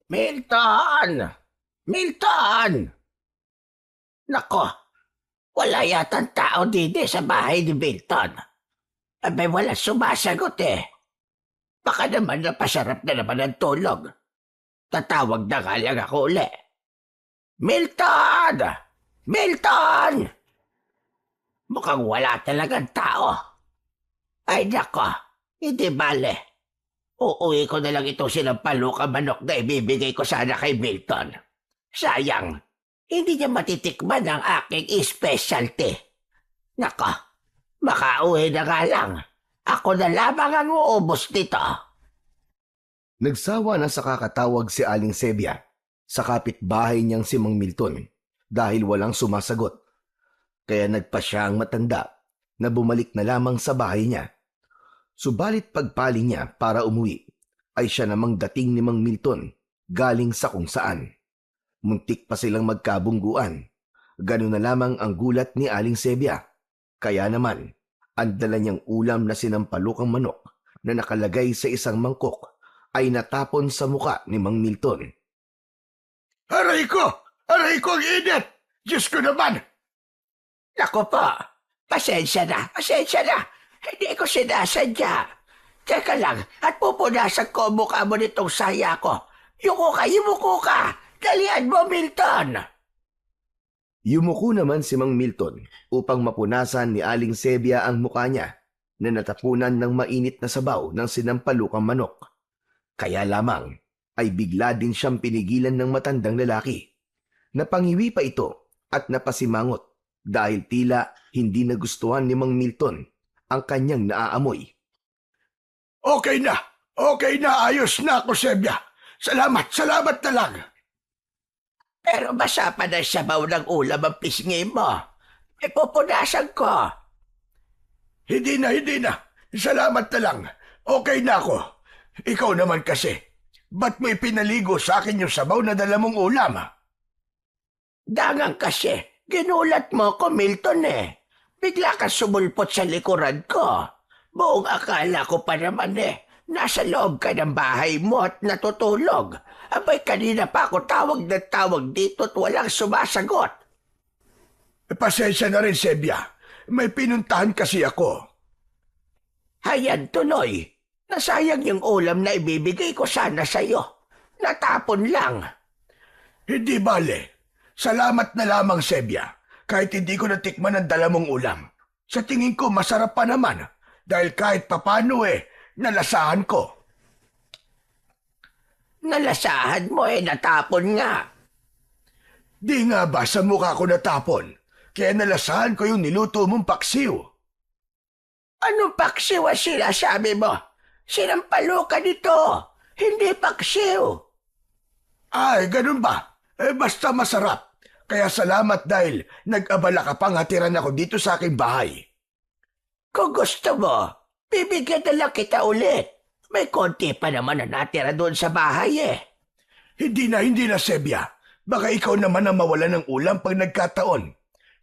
Milton! Milton! Nako, wala yatang tao dito sa bahay ni Milton. Abay, wala sumasagot eh. Baka naman napasarap na naman ang tulog. Tatawag na nga lang ako uli. Milton! Milton! Mukhang wala talagang tao. Ay nako, hindi bale. Uuwi ko na lang itong sinampalukang manok na ibibigay ko sana kay Milton. Sayang, hindi niya matitikman ang aking specialty. Nako, makauwi na nga lang. Ako na lamang ang uubos nito. Nagsawa na sa kakatawag si Aling Sebia sa kapitbahay niyang si Mang Milton dahil walang sumasagot. Kaya nagpa siya ang matanda na bumalik na lamang sa bahay niya. Subalit pagpali niya para umuwi ay siya namang dating ni Mang Milton galing sa kung saan. Muntik pa silang magkabungguan. Ganun na lamang ang gulat ni Aling Sebia. Kaya naman, ang dala niyang ulam na sinampalukang manok na nakalagay sa isang mangkok ay natapon sa muka ni Mang Milton. Aray ko! Aray ko ang init! Diyos ko naman! Naku po, pasensya na. Hindi ko sinasadya. Teka lang, at pupunasan ko ang mukha mo nitong saya ko. Yumuko ka! Dalian mo, Milton! Yumuko naman si Mang Milton upang mapunasan ni Aling Sebia ang mukha niya na natapunan ng mainit na sabaw ng sinampalukang manok. Kaya lamang ay bigla din siyang pinigilan ng matandang lalaki. Napangiwi pa ito at napasimangot dahil tila hindi nagustuhan ni Mang Milton ang kanyang naaamoy. Okay na! Ayos na ako, Sebia! Salamat na lang! Pero basa pa na sabaw ng ulam ang pisngi mo. Pupunasan ko. Hindi na. Salamat na lang. Okay na ako. Ikaw naman kasi. Ba't may pinaligo sa akin yung sabaw na dala mong ulam? Dangang kasi, ginulat mo ko, Milton eh. Bigla ka sumulpot sa likuran ko. Buong akala ko pa naman nasa loob ka ng bahay mo at natutulog. Abay, kanina pa ako tawag dito at walang sumasagot. Pasensya na rin, Sebia. May pinuntahan kasi ako. Hayan tuloy. Nasayang yung ulam na ibibigay ko sana sa'yo. Natapon lang. Hindi bale. Salamat na lamang, Sebia. Kahit hindi ko natikman ang dala mong ulam. Sa tingin ko, masarap pa naman. Dahil kahit papano nalasahan ko. Nalasahan mo natapon nga. Di nga ba sa mukha ko natapon? Kaya nalasahan ko yung niluto mong paksiw. Anong paksiw ang sinasabi mo? Sinampalo ka nito. Hindi paksiw. Ay, ganun ba? Basta masarap. Kaya salamat dahil nag-abala ka pang hatiran ako dito sa aking bahay. Kung gusto mo, bibigyan na lang kita ulit. May konti pa naman na natira doon sa bahay Hindi na, Sebia. Baka ikaw naman ang mawala ng ulam pag nagkataon.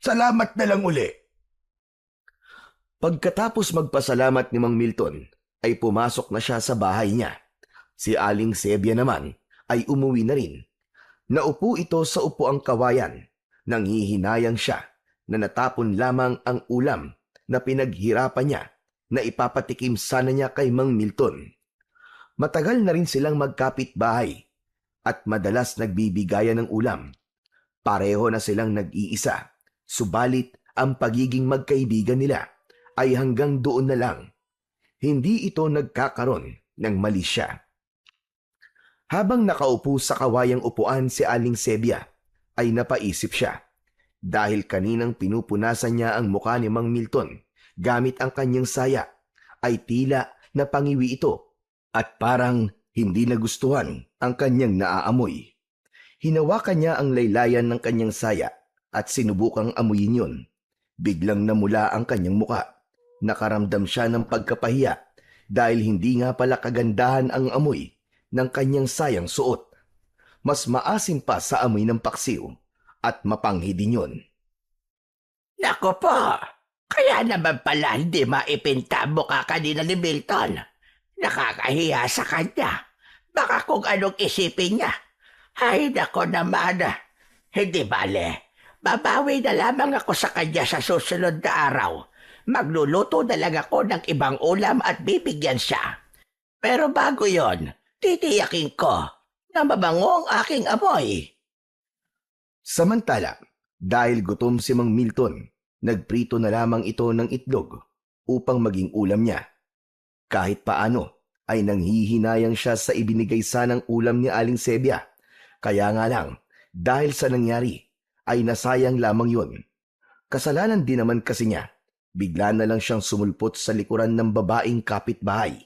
Salamat na lang uli. Pagkatapos magpasalamat ni Mang Milton, ay pumasok na siya sa bahay niya. Si Aling Sebia naman ay umuwi na rin. Naupo ito sa upuang kawayan. Nanghihinayang siya na natapon lamang ang ulam na pinaghirapan niya na ipapatikim sana niya kay Mang Milton. Matagal na rin silang magkapit-bahay at madalas nagbibigayan ng ulam. Pareho na silang nag-iisa, subalit ang pagiging magkaibigan nila ay hanggang doon na lang. Hindi ito nagkakaroon ng mali siya. Habang nakaupo sa kawayang upuan si Aling Sebia, ay napaisip siya. Dahil kaninang pinupunasan niya ang mukha ni Mang Milton gamit ang kanyang saya, ay tila napangiwi ito at parang hindi nagustuhan ang kanyang naaamoy. Hinawakan niya ang laylayan ng kanyang saya at sinubukang amuyin yun. Biglang namula ang kanyang muka. Nakaramdam siya ng pagkapahiya dahil hindi nga pala kagandahan ang amoy ng kanyang sayang suot. Mas maasim pa sa amoy ng paksiw at mapanghi din yun. Naku po, kaya naman pala hindi maipinta mukha kanina ni Milton. Nakakahiya sa kanya. Baka kung anong isipin niya, Ay, nako naman. Hindi bale. Babawi na lamang ako sa kanya sa susunod na araw. Magluluto na lang ako ng ibang ulam at bibigyan siya. Pero bago yon, titiyakin ko na mabango ang aking amoy. Samantala, dahil gutom si Mang Milton, nagprito na lamang ito ng itlog upang maging ulam niya. Kahit paano ay nanghihinayang siya sa ibinigay sanang ulam ni Aling Sebia. Kaya nga lang, dahil sa nangyari, ay nasayang lamang yun. Kasalanan din naman kasi niya, bigla na lang siyang sumulpot sa likuran ng babaeng kapitbahay.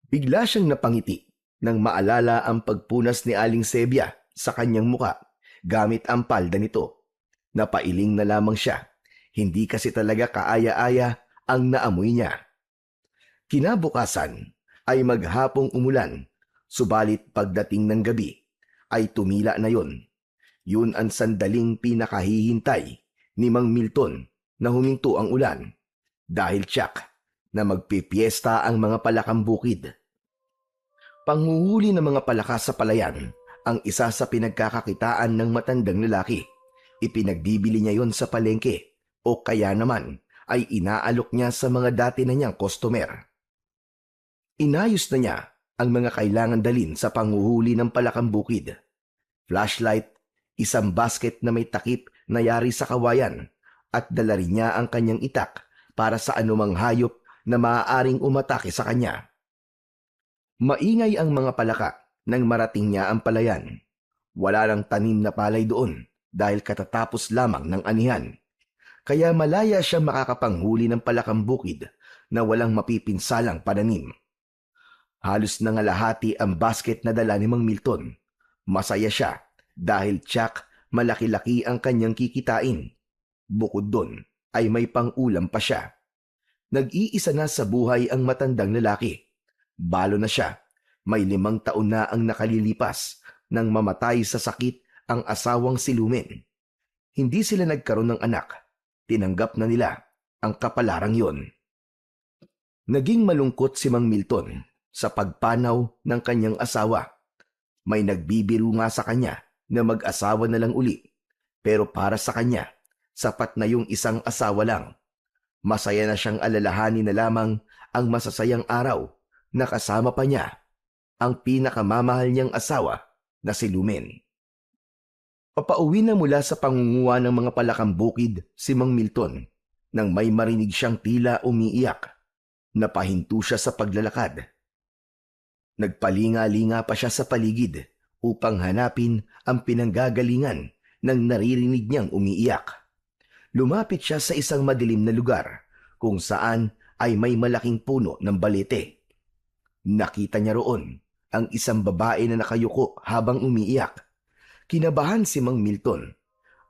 Bigla siyang napangiti nang maalala ang pagpunas ni Aling Sebia sa kanyang muka gamit ang palda nito. Napailing na lamang siya, hindi kasi talaga kaaya-aya ang naamoy niya. Kinabukasan ay maghapong umulan, subalit pagdating ng gabi ay tumila na yon. Yun ang sandaling pinakahihintay ni Mang Milton na huminto ang ulan dahil tiyak na magpipiesta ang mga palakang bukid. Panghuhuli ng mga palaka sa palayan ang isa sa pinagkakakitaan ng matandang lalaki. Ipinagbibili niya yon sa palengke o kaya naman ay inaalok niya sa mga dati na niyang customer. Inayos na niya ang mga kailangan dalin sa panghuhuli ng palakang bukid. Flashlight, isang basket na may takip na yari sa kawayan at dala rin niya ang kanyang itak para sa anumang hayop na maaaring umatake sa kanya. Maingay ang mga palaka nang marating niya ang palayan. Wala nang tanim na palay doon dahil katatapos lamang ng anihan. Kaya malaya siya makakapanghuli ng palakang bukid na walang mapipinsalang pananim. Halos nangalahati ang basket na dala ni Mang Milton. Masaya siya dahil tiyak malaki-laki ang kanyang kikitain. Bukod doon ay may pang-ulam pa siya. Nag-iisa na sa buhay ang matandang lalaki. Balo na siya, may 5 taon na ang nakalilipas nang mamatay sa sakit ang asawang si Lumen. Hindi sila nagkaroon ng anak. Tinanggap na nila ang kapalarang yon. Naging malungkot si Mang Milton sa pagpanaw ng kanyang asawa. May nagbibiro nga sa kanya na mag-asawa na lang uli. Pero para sa kanya, sapat na yung isang asawa lang. Masaya na siyang alalahanin na lamang ang masasayang araw na kasama pa niya ang pinakamamahal niyang asawa na si Lumen. Papauwi na mula sa pangunguha ng mga palakang bukid si Mang Milton nang may marinig siyang tila umiiyak. Napahinto siya sa paglalakad. Nagpalinga-linga pa siya sa paligid upang hanapin ang pinanggagalingan ng naririnig niyang umiiyak. Lumapit siya sa isang madilim na lugar kung saan ay may malaking puno ng balete. Nakita niya roon ang isang babae na nakayuko habang umiiyak. Kinabahan si Mang Milton.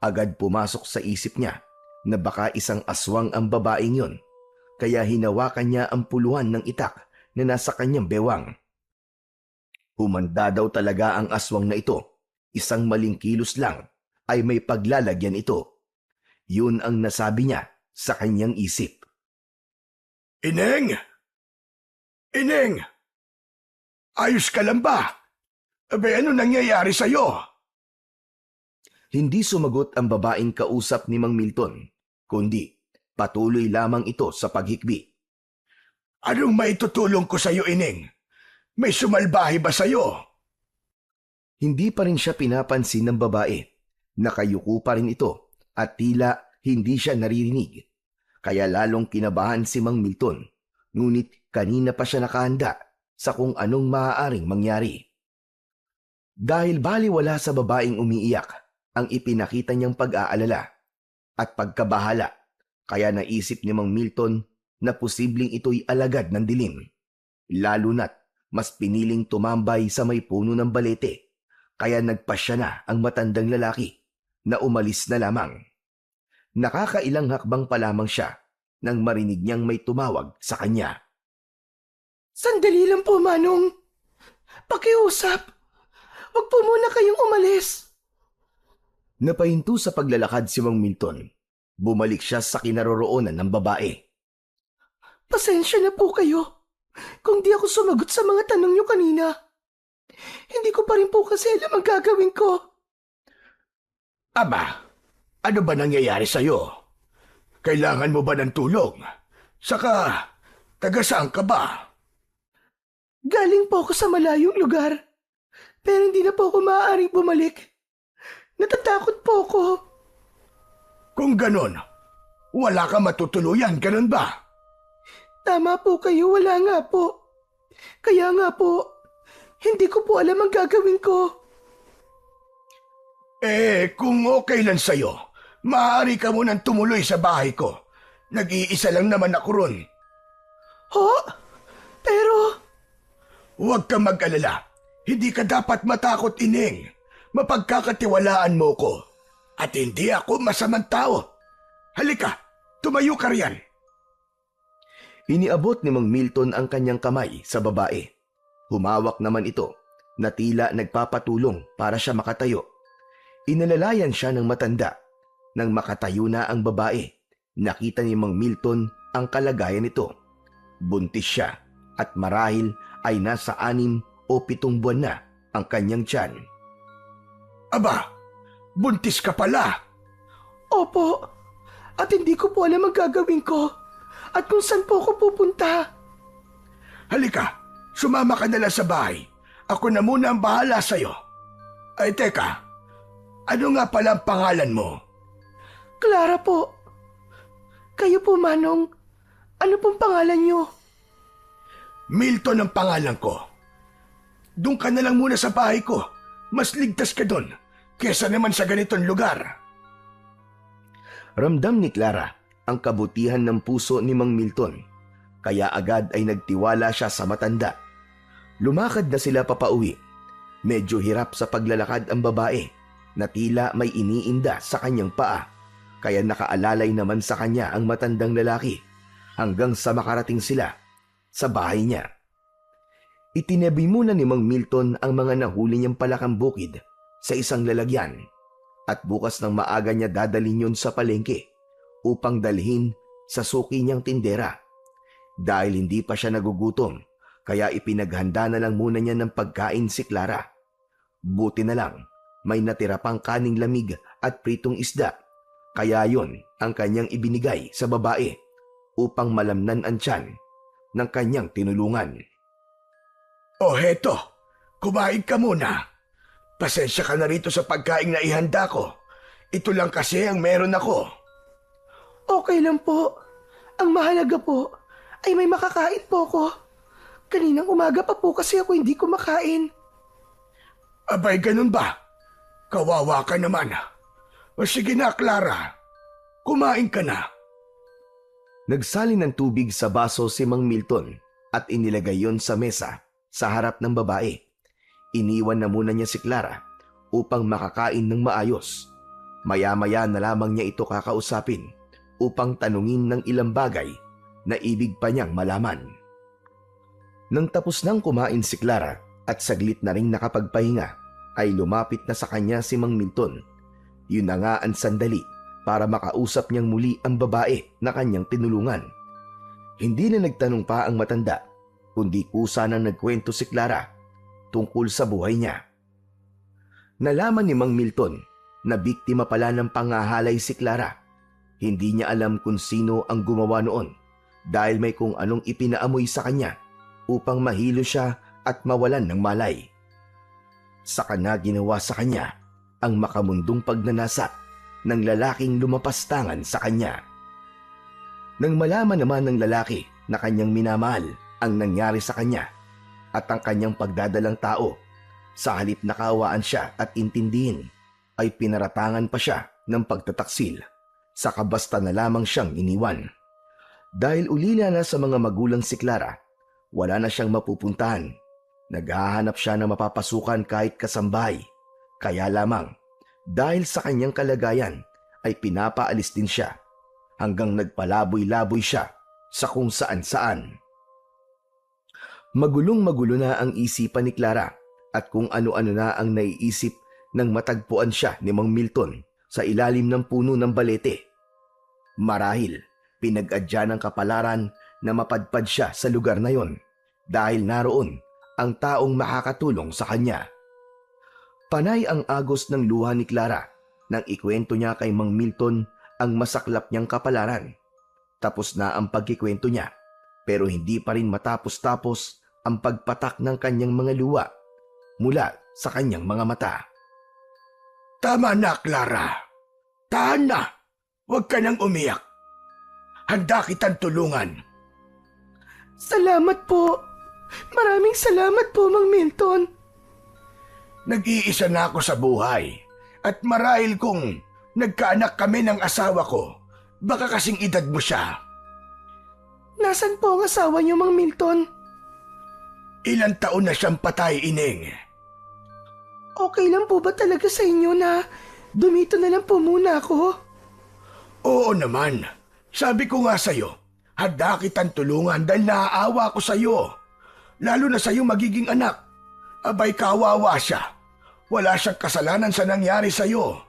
Agad pumasok sa isip niya na baka isang aswang ang babaeng yon, kaya hinawakan niya ang puluhan ng itak na nasa kanyang bewang. Humanda daw talaga ang aswang na ito. Isang maling kilos lang ay may paglalagyan ito. Yun ang nasabi niya sa kanyang isip. Ineng! Ineng! Ayos ka lang ba? Abe, ano nangyayari sa'yo? Hindi sumagot ang babaeng kausap ni Mang Milton, kundi patuloy lamang ito sa paghikbi. Anong maitutulong ko sa'yo, Ineng? May sumalbahe ba sa'yo? Hindi pa rin siya pinapansin ng babae. Nakayuko pa rin ito at tila hindi siya naririnig. Kaya lalong kinabahan si Mang Milton. Ngunit kanina pa siya nakahanda sa kung anong maaaring mangyari. Dahil baliwala sa babaeng umiiyak ang ipinakita niyang pag-aalala at pagkabahala, kaya naisip ni Mang Milton na posibleng ito'y alagad ng dilim. Lalo na't mas piniling tumambay sa may puno ng balete, kaya nagpasya na ang matandang lalaki na umalis na lamang. Nakakailang hakbang pa lamang siya nang marinig niyang may tumawag sa kanya. Sandali lang po, Manong. Pakiusap. Huwag po muna kayong umalis. Napahinto sa paglalakad si Mang Milton. Bumalik siya sa kinaroroonan ng babae. Pasensya na po kayo kung di ako sumagot sa mga tanong niyo kanina. Hindi ko pa rin po kasi alam ang gagawin ko. Aba, ano ba nangyayari sa'yo? Kailangan mo ba ng tulong? Saka, taga saan ka ba? Galing po ako sa malayong lugar. Pero hindi na po ako maaaring bumalik. Natatakot po ako. Kung ganon, wala ka matutuluyan, ganon ba? Tama po kayo, wala nga po. Kaya nga po, hindi ko po alam ang gagawin ko. Kung okay lang sa'yo, maaari ka munang tumuloy sa bahay ko. Nag-iisa lang naman ako ron. Ho? Pero, Huwag kang mag-alala. Hindi ka dapat matakot, Ining. Mapagkakatiwalaan mo ko. At hindi ako masamang tao. Halika, tumayo ka riyan. Iniabot ni Mang Milton ang kanyang kamay sa babae. Humawak naman ito na tila nagpapatulong para siya makatayo. Inalalayan siya ng matanda. Nang makatayo na ang babae, nakita ni Mang Milton ang kalagayan nito. Buntis siya at marahil ay nasa 6 o 7 buwan na ang kanyang tiyan. Aba, buntis ka pala. opo. At hindi ko po alam ang gagawin ko. At kung saan po ako pupunta. Halika, sumama ka na lang sa bahay. Ako na muna ang bahala sa'yo. Ay, teka. Ano nga pala ang pangalan mo? Clara po. Kayo po, Manong. Ano pong pangalan niyo? Milton ang pangalan ko. Doon ka na lang muna sa bahay ko. Mas ligtas ka doon kesa naman sa ganitong lugar. Ramdam ni Clara ang kabutihan ng puso ni Mang Milton, kaya agad ay nagtiwala siya sa matanda. Lumakad na sila papauwi. Medyo hirap sa paglalakad ang babae na tila may iniinda sa kanyang paa, kaya nakaalalay naman sa kanya ang matandang lalaki hanggang sa makarating sila sa bahay niya. Itinabi muna ni Mang Milton ang mga nahuli niyang palakang bukid sa isang lalagyan at bukas ng maaga niya dadalhin yun sa palengke upang dalhin sa suki niyang tindera. Dahil hindi pa siya nagugutom, kaya ipinaghanda na lang muna niya ng pagkain si Clara. Buti na lang, may natira pang kaning lamig at pritong isda, kaya yon ang kanyang ibinigay sa babae upang malamnan ang tiyan ng kanyang tinulungan. O heto, kumain ka muna. Pasensya ka na rito sa pagkain na ihanda ko. Ito lang kasi ang meron ako. Okay lang po. Ang mahalaga po ay may makakain po ko. Kaninang umaga pa po kasi ako hindi kumakain. Abay, ganun ba? Kawawa ka naman. O sige na, Clara. Kumain ka na. Nagsali ng tubig sa baso si Mang Milton at inilagay yon sa mesa sa harap ng babae. Iniwan na muna niya si Clara upang makakain ng maayos. Maya-maya na lamang niya ito kakausapin upang tanungin ng ilang bagay na ibig pa niyang malaman. Nang tapos nang kumain si Clara at saglit na ring nakapagpahinga, ay lumapit na sa kanya si Mang Milton. Yun na nga ang sandali para makausap niyang muli ang babae na kanyang tinulungan. Hindi na nagtanong pa ang matanda, kundi kusa nang nagkwento si Clara tungkol sa buhay niya. Nalaman ni Mang Milton na biktima pala ng pangahalay si Clara. Hindi niya alam kung sino ang gumawa noon dahil may kung anong ipinaamoy sa kanya upang mahilo siya at mawalan ng malay. Saka na ginawa sa kanya ang makamundong pagnanasa ng lalaking lumapastangan sa kanya. Nang malaman naman ng lalaki na kanyang minamahal ang nangyari sa kanya at ang kanyang pagdadalang tao, sa halip na kaawaan siya at intindihin, ay pinaratangan pa siya ng pagtataksil, saka basta na lamang siyang iniwan. Dahil ulila na sa mga magulang si Clara, wala na siyang mapupuntahan. Naghahanap siya na mapapasukan kahit kasambahay. Kaya lamang, dahil sa kanyang kalagayan, ay pinapaalis din siya hanggang nagpalaboy-laboy siya sa kung saan-saan. Magulong-magulo na ang isipan ni Clara at kung ano-ano na ang naiisip nang matagpuan siya ni Mang Milton sa ilalim ng puno ng balete. Marahil, pinag-adya ng kapalaran na mapadpad siya sa lugar na yon dahil naroon ang taong makakatulong sa kanya. Panay ang agos ng luha ni Clara nang ikwento niya kay Mang Milton ang masaklap niyang kapalaran. Tapos na ang pagkikwento niya, pero hindi pa rin matapos-tapos ang pagpatak ng kanyang mga luha mula sa kanyang mga mata. Tama na, Clara. Tahan na. Huwag ka nang umiyak. Handa kitang tulungan. Salamat po. Maraming salamat po, Mang Milton. Nag-iisa na ako sa buhay. At marahil kung nagkaanak kami ng asawa ko, baka kasing edad mo siya. Nasaan po ang asawa niyo, Mang Milton? Ilang taon na siyang patay, Ining. Okay lang po ba talaga sa inyo na dumito na lang po muna ako? Oo naman. Sabi ko nga sa'yo, handa kitang tulungan dahil naaawa ko sa'yo. Lalo na sa'yo magiging anak. Abay, kawawa siya. Wala siyang kasalanan sa nangyari sa'yo.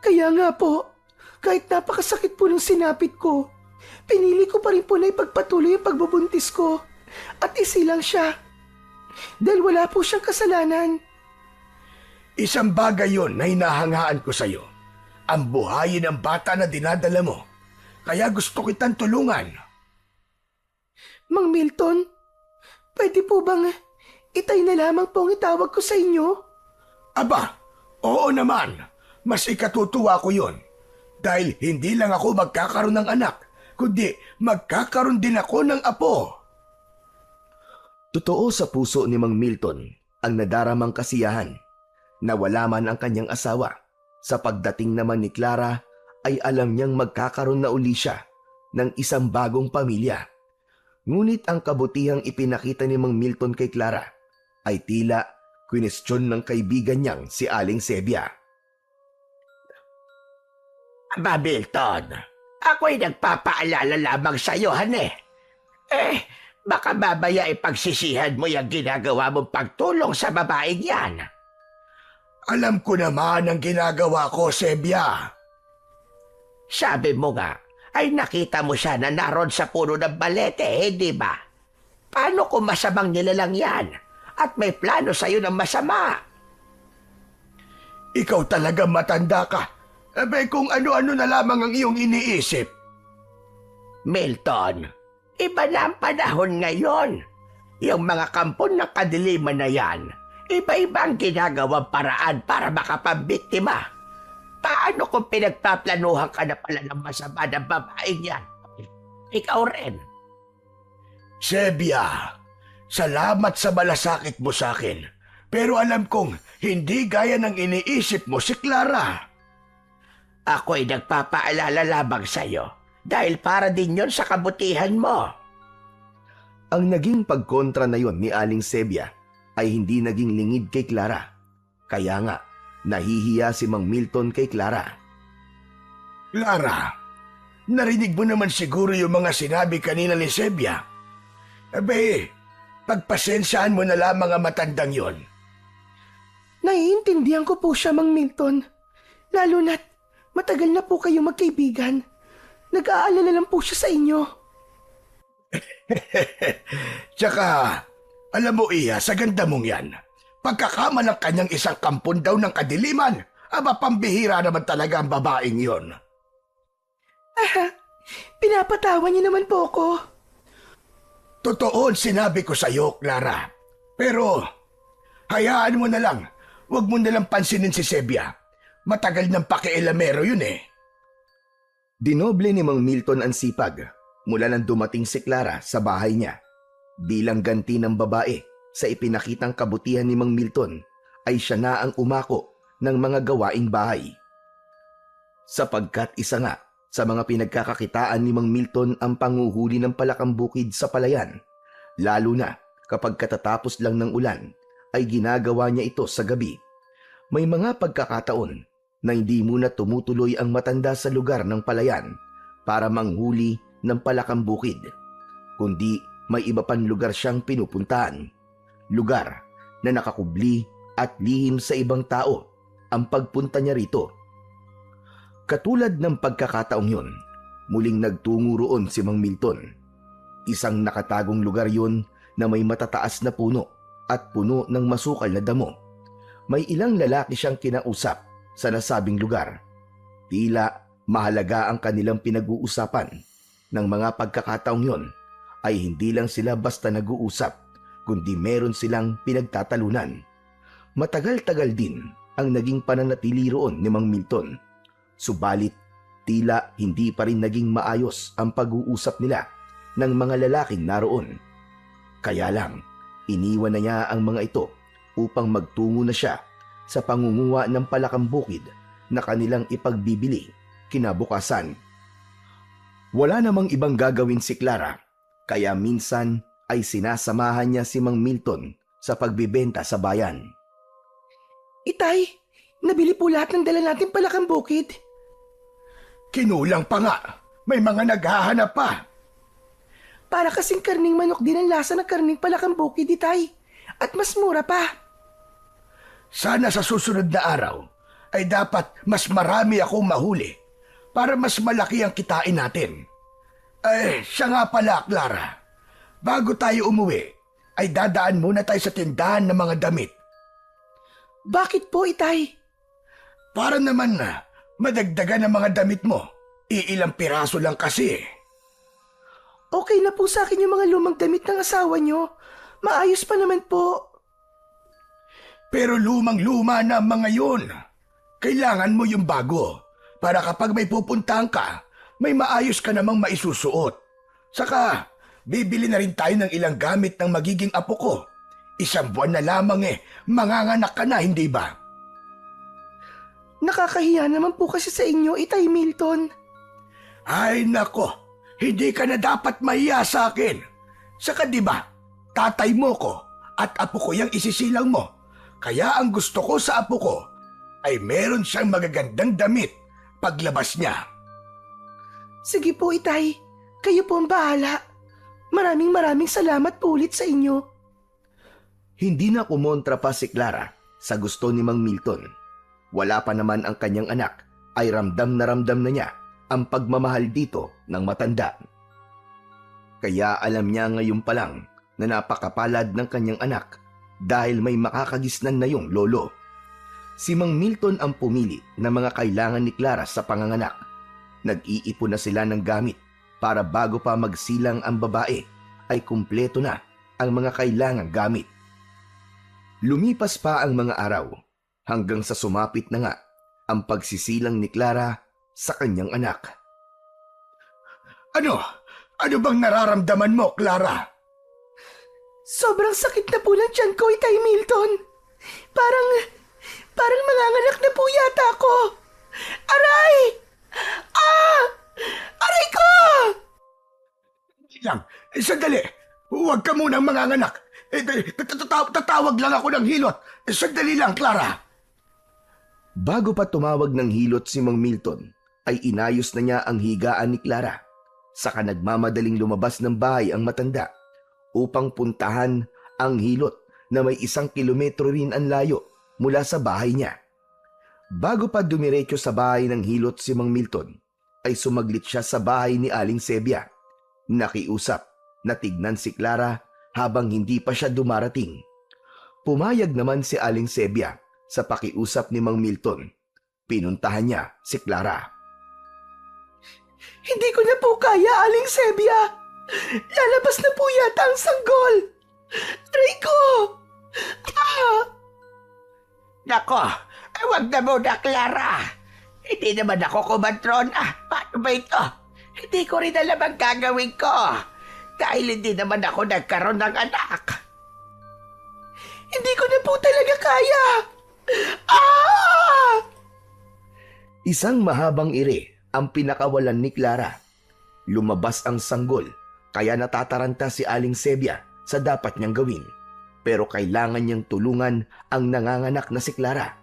Kaya nga po, kahit napakasakit po ng sinapit ko, pinili ko pa rin po na ipagpatuloy ang pagbubuntis ko at isilang siya. Dahil wala po siyang kasalanan. Isang bagay yon na hinahangaan ko sa'yo. Ang buhayin ng bata na dinadala mo. Kaya gusto kitang tulungan. Mang Milton, pwede po bang itay na lamang po ang itawag ko sa inyo? Aba, oo naman. Mas ikatutuwa ko yon. Dahil hindi lang ako magkakaroon ng anak, kundi magkakaroon din ako ng apo. Totoo sa puso ni Mang Milton ang nadaramang kasiyahan. Nawala man ang kanyang asawa. Sa pagdating naman ni Clara ay alam niyang magkakaroon na uli siya ng isang bagong pamilya. Ngunit ang kabutihang ipinakita ni Mang Milton kay Clara ay tila kwinestyon ng kaibigan niyang si Aling Sebia. Aba, Milton, ako'y nagpapaalala lamang sa'yo, hane. Baka babaya ipagsisihan mo yung ginagawa mong pagtulong sa babaeng yan. Alam ko naman ang ginagawa ko, Sebia. Sabi mo nga, ay nakita mo siya na naroon sa puno ng balete, di ba? Paano kung masamang nilalang yan at may plano sa'yo ng masama? Ikaw talaga matanda ka. Abay kung ano-ano na lamang ang iyong iniisip. Milton, iba na ang panahon ngayon. Yung mga kampon ng kadiliman na yan, iba-ibang ginagawang paraan para makapambiktima. Paano kung pinagpaplanuhan ka na pala ng masama ng babaeng yan? Ikaw rin. Sebia, salamat sa malasakit mo sa akin. Pero alam kong hindi gaya ng iniisip mo si Clara. Ako'y nagpapaalala lamang sa'yo dahil para din yon sa kabutihan mo. Ang naging pagkontra na yon ni Aling Sebia ay hindi naging lingid kay Clara. Kaya nga, nahihiya si Mang Milton kay Clara. Clara, narinig mo naman siguro yung mga sinabi kanina ni Sebia. Abe, pagpasensyaan mo na lamang ang matandang yon. Naiintindihan ko po siya, Mang Milton. Lalo na't matagal na po kayo magkaibigan. Nag-aalala lang po siya sa inyo. Tsaka, alam mo iya, sa ganda mong yan, pagkakama ng kanyang isang kampon daw ng kadiliman, aba pambihira naman talaga ang babaeng yon. Pinapatawan niyo naman po ako. Totoo ang sinabi ko sa iyo, Clara. Pero, hayaan mo na lang. Huwag mo na lang pansinin si Sebia. Matagal ng pakialamero yun eh. Dinoble ni Mang Milton ang sipag mula nang dumating si Clara sa bahay niya. Bilang ganti ng babae sa ipinakitang kabutihan ni Mang Milton ay siya na ang umako ng mga gawaing bahay. Sapagkat isa nga sa mga pinagkakakitaan ni Mang Milton ang panguhuli ng palakambukid sa palayan, lalo na kapag katatapos lang ng ulan ay ginagawa niya ito sa gabi. May mga pagkakataon na hindi muna tumutuloy ang matanda sa lugar ng palayan para manghuli ng palakambukid, kundi may iba pang lugar siyang pinupuntahan. Lugar na nakakubli at lihim sa ibang tao ang pagpunta niya rito. Katulad ng pagkakataong yun, muling nagtungo roon si Mang Milton. Isang nakatagong lugar yun na may matataas na puno at puno ng masukal na damo. May ilang lalaki siyang kinausap sa nasabing lugar. Tila mahalaga ang kanilang pinag-uusapan. Ng mga pagkakataong yon ay hindi lang sila basta nag-uusap, kundi meron silang pinagtatalunan. Matagal-tagal din ang naging pananatili roon ni Mang Milton. Subalit, tila hindi pa rin naging maayos ang pag-uusap nila ng mga lalaking naroon. Kaya lang, iniwan na niya ang mga ito upang magtungo na siya sa pangunguha ng palakang bukid na kanilang ipagbibili kinabukasan. Wala namang ibang gagawin si Clara, kaya minsan ay sinasamahan niya si Mang Milton sa pagbibenta sa bayan. Itay, nabili po lahat ng dala natin palakang bukid. Kinulang pa nga. May mga naghahanap pa. Para kasing karning manok din ang lasa ng karning palakang bukid, Itay. At mas mura pa. Sana sa susunod na araw ay dapat mas marami akong mahuli para mas malaki ang kitain natin. Siya nga pala, Clara. Bago tayo umuwi, ay dadaan muna tayo sa tindahan ng mga damit. Bakit po, Itay? Para naman na madagdagan ang mga damit mo. Iilang piraso lang kasi. Okay na po sa akin yung mga lumang damit ng asawa nyo. Maayos pa naman po. Pero lumang-luma na ang mga yun. Kailangan mo yung bago para kapag may pupuntahan ka, may maayos ka namang maisusuot. Saka, bibili na rin tayo ng ilang gamit ng magiging apo ko. 1 buwan na lamang manganganak ka na, hindi ba? Nakakahiya naman po kasi sa inyo, Itay Milton. Ay nako, hindi ka na dapat mahiya sa akin. Saka di ba, tatay mo ko at apo ko yung isisilang mo. Kaya ang gusto ko sa apo ko ay meron siyang magagandang damit paglabas niya. Sige po, Itay. Kayo po ang bahala. Maraming salamat po ulit sa inyo. Hindi na kumontra pa si Clara sa gusto ni Mang Milton. Wala pa naman ang kanyang anak ay ramdam na niya ang pagmamahal dito ng matanda. Kaya alam niya ngayon pa lang na napakapalad ng kanyang anak dahil may makakagisnan na yung lolo. Si Mang Milton ang pumili ng mga kailangan ni Clara sa panganganak. Nag-iipon na sila ng gamit para bago pa magsilang ang babae ay kumpleto na ang mga kailangang gamit. Lumipas pa ang mga araw hanggang sa sumapit na nga ang pagsisilang ni Clara sa kanyang anak. Ano? Ano bang nararamdaman mo, Clara? Sobrang sakit na po ng tiyan ko, Itay Milton. Parang manganganak na po yata ako. Aray! Aray ko! Lang, sandali. Huwag ka munang manganganak. Tatawag lang ako ng hilot. Sandali lang, Clara. Bago pa tumawag ng hilot si Mang Milton, ay inayos na niya ang higaan ni Clara. Saka nagmamadaling lumabas ng bahay ang matanda upang puntahan ang hilot na may 1 kilometro rin ang layo mula sa bahay niya. Bago pa dumiretso sa bahay ng hilot si Mang Milton, ay sumaglit siya sa bahay ni Aling Sebia. Nakiusap na tignan si Clara habang hindi pa siya dumarating. Pumayag naman si Aling Sebia sa pakiusap ni Mang Milton. Pinuntahan niya si Clara. Hindi ko na po kaya, Aling Sebia. Lalabas na po yata ang sanggol. Aray ko! Nako, wag na muna, Clara. Hindi naman ako kumantrona. Paano ba ito? Hindi ko rin alam ang gagawin ko. Dahil hindi naman ako nagkaroon ng anak. Hindi ko na po talaga kaya. Isang mahabang ire ang pinakawalan ni Clara. Lumabas ang sanggol, kaya natataranta si Aling Sebia sa dapat niyang gawin. Pero kailangan niyang tulungan ang nanganganak na si Clara.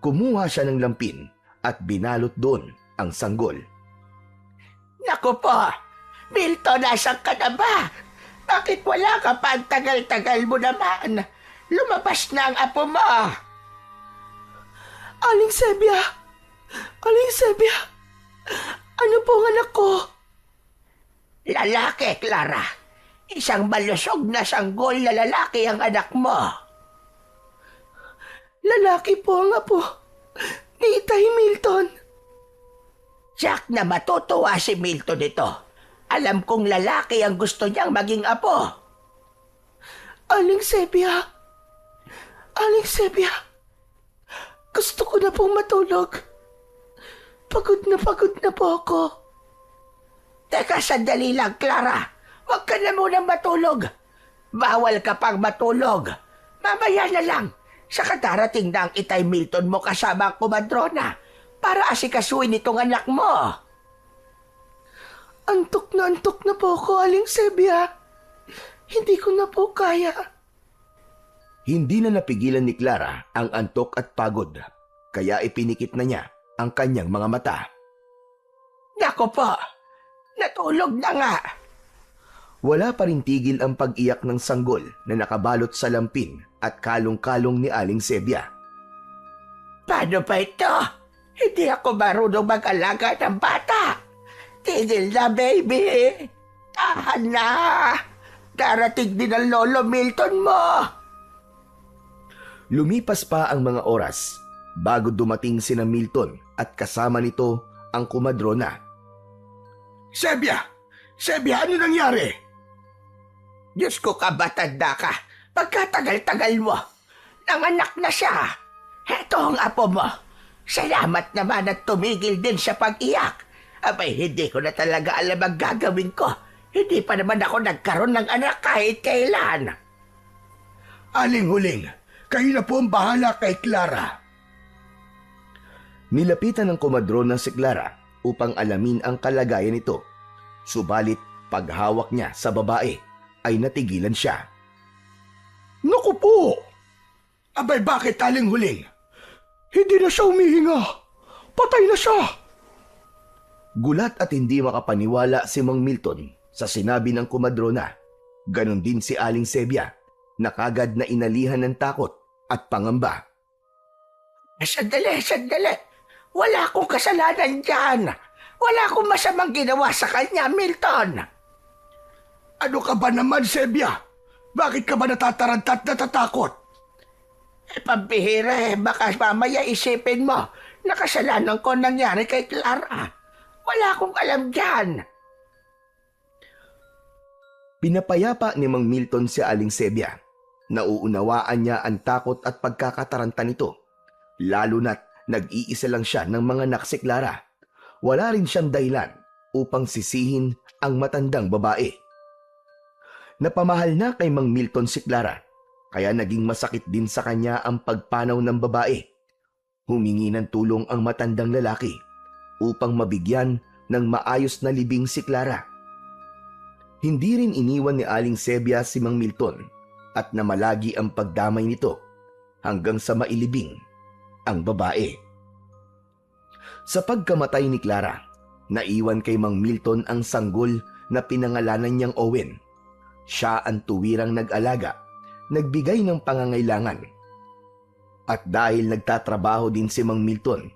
Kumuha siya ng lampin at binalot doon ang sanggol. Naku po, Milton, nasan ka na ba? Bakit wala ka pa? Ang tagal-tagal mo naman. Lumabas na ang apo mo. Aling Sebia! Aling Sebia! Ano po ang anak ko? Lalaki, Clara. Isang malusog na sanggol na lalaki ang anak mo. Lalaki po ang apo ni Itay Milton. Jack, na matutuwa si Milton nito. Alam kong lalaki ang gusto niyang maging apo. Aling Sebia, gusto ko na pong matulog. Pagod na po ako. Teka, sandali lang, Clara. Huwag ka na munang matulog. Bawal ka pang matulog. Mamaya na lang. Saka darating na ang Itay Milton mo kasama ang kumadrona para asikasuin itong anak mo. Antok na po ako, Aling Sebia. Hindi ko na po kaya. Hindi na napigilan ni Clara ang antok at pagod, kaya ipinikit na niya ang kanyang mga mata. Nako po, natulog na nga. Wala pa rin tigil ang pag-iyak ng sanggol na nakabalot sa lampin at kalong-kalong ni Aling Sebia. Paano ba ito? Hindi ako marunong mag-alaga ng bata. Tigil na, baby. Tahan na. Darating din ang lolo Milton mo. Lumipas pa ang mga oras bago dumating sina Milton at kasama nito ang kumadrona. Sebia! Sebia, ano nangyari? Diyos ko, kabatanda ka. Pagkatagal-tagal mo, nanganak na siya. Heto ang apo mo. Salamat naman at tumigil din sa pag-iyak. Abay, hindi ko na talaga alam ang gagawin ko. Hindi pa naman ako nagkaroon ng anak kahit kailan. Aling Huling, kayo na po ang bahala kay Clara. Nilapitan ng kumadrona si Clara upang alamin ang kalagayan nito. Subalit paghawak niya sa babae ay natigilan siya. Naku po! Abay, bakit, Aling Huling? Hindi na siya humihinga. Patay na siya. Gulat at hindi makapaniwala si Mang Milton sa sinabi ng kumadrona. Ganon din si Aling Sebia na kagad na inalihan ng takot at pangamba. Sandali. Wala akong kasalanan dyan. Wala akong masamang ginawa sa kanya, Milton. Ano ka ba naman, Sebia? Bakit ka ba natataranta at natatakot? Pambihira baka mamaya isipin mo na kasalanan ko nangyari kay Clara. Wala akong alam dyan. Pinapayapa ni Mang Milton si Aling Sebia. Nauunawaan niya ang takot at pagkakataranta nito. Lalo na't nag-iisa lang siya ng mga anak si Clara. Wala rin siyang dahilan upang sisihin ang matandang babae. Napamahal na kay Mang Milton si Clara, kaya naging masakit din sa kanya ang pagpanaw ng babae. Humingi ng tulong ang matandang lalaki upang mabigyan ng maayos na libing si Clara. Hindi rin iniwan ni Aling Sebia si Mang Milton at namalagi ang pagdamay nito hanggang sa mailibing ang babae. Sa pagkamatay ni Clara, naiwan kay Mang Milton ang sanggol na pinangalanan niyang Owen. Siya ang tuwirang nag-alaga, nagbigay ng pangangailangan. At dahil nagtatrabaho din si Mang Milton,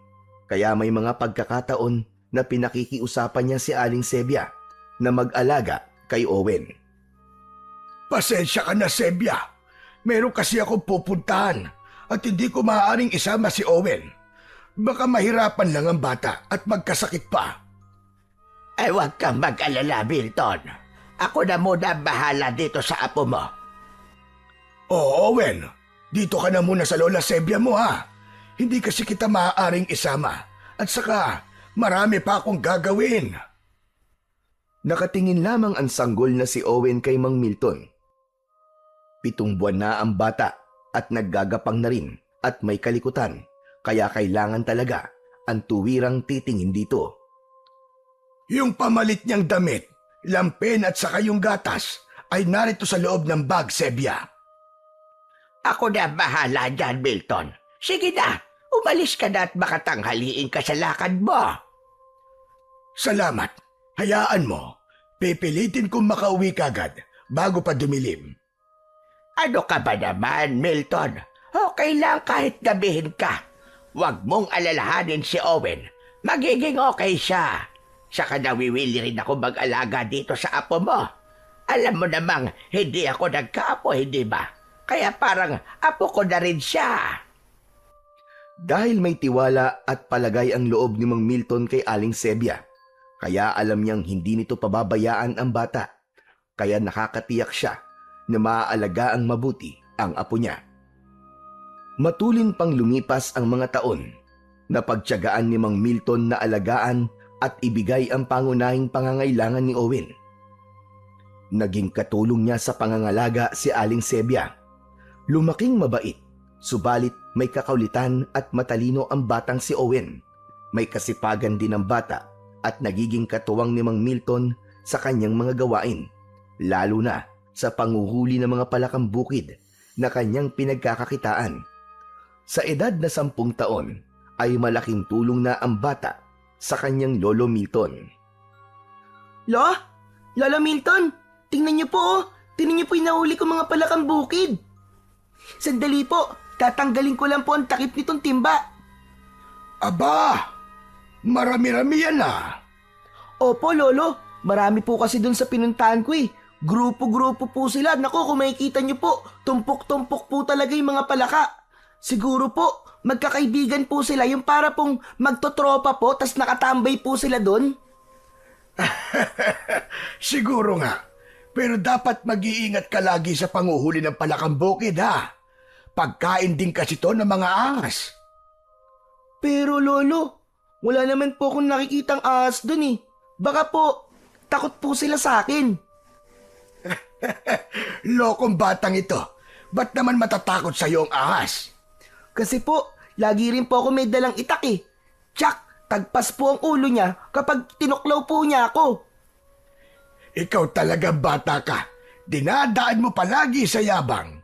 kaya may mga pagkakataon na pinakikiusapan niya si Aling Sebia na mag-alaga kay Owen. Pasensya ka na, Sebia. Meron kasi akong pupuntahan at hindi ko maaaring isama si Owen. Baka mahirapan lang ang bata at magkasakit pa. Ay, huwag kang mag-alala, Milton. Ako na muna bahala dito sa apo mo. Oo, Owen. Dito ka na muna sa Lola Sebia mo, ha? Hindi kasi kita maaaring isama. At saka, marami pa akong gagawin. Nakatingin lamang ang sanggol na si Owen kay Mang Milton. 7 buwan na ang bata at naggagapang na rin at may kalikutan, kaya kailangan talaga ang tuwirang titingin dito. Yung pamalit niyang damit, lampin at saka yung gatas ay narito sa loob ng bag, Sebia. Ako na bahala dyan, Milton. Sige na, umalis ka na at makatanghaliin ka sa lakad mo. Salamat. Hayaan mo. Pipilitin kong makauwi kagad bago pa dumilim. Ano ka ba naman, Milton? Okay lang kahit gabihin ka. Huwag mong alalahanin si Owen. Magiging okay siya. Saka nawiwili rin ako mag-alaga dito sa apo mo. Alam mo namang hindi ako nagkaapo, hindi ba? Kaya parang apo ko na rin siya. Dahil may tiwala at palagay ang loob ni Mang Milton kay Aling Sebia, kaya alam niyang hindi nito pababayaan ang bata. Kaya nakakatiyak siya na maaalagaan mabuti ang apo niya. Matulin pang lumipas ang mga taon. Napagtiyagaan ni Mang Milton na alagaan at ibigay ang pangunahing pangangailangan ni Owen. Naging katulong niya sa pangangalaga si Aling Sebia. Lumaking mabait, subalit may kakaulitan at matalino ang batang si Owen. May kasipagan din ang bata at nagiging katuwang ni Mang Milton sa kanyang mga gawain, lalo na sa panguhuli ng mga palakang bukid na kanyang pinagkakakitaan. Sa edad na 10 taon ay malaking tulong na ang bata sa kanyang Lolo Milton. Lolo Milton, tingnan niyo po oh. Tingnan niyo po yung nahuli kong mga palakang bukid. Sandali po, tatanggalin ko lang po ang takip nitong timba. Aba, marami-rami yan ah. Opo, Lolo. Marami po kasi dun sa pinuntahan ko eh. Grupo-grupo po sila. Naku, kung makikita niyo po, tumpok-tumpok po talaga yung mga palaka. Siguro po, magkakaibigan po sila yung para pong magtotropa po tas nakatambay po sila dun. Siguro nga. Pero dapat mag-iingat ka lagi sa panguhuli ng palakang bukid ha. Pagkain din kasi to ng mga ahas. Pero Lolo, wala naman po akong nakikitang ahas dun eh. Baka po, takot po sila sa akin. Lokong batang ito. Ba't naman matatakot sa ang ahas? Kasi po, lagi rin po ako may dalang itak eh. Tsak, tagpas po ang ulo niya kapag tinuklaw po niya ako. Ikaw talaga bata ka. Dinadaan mo palagi sa yabang.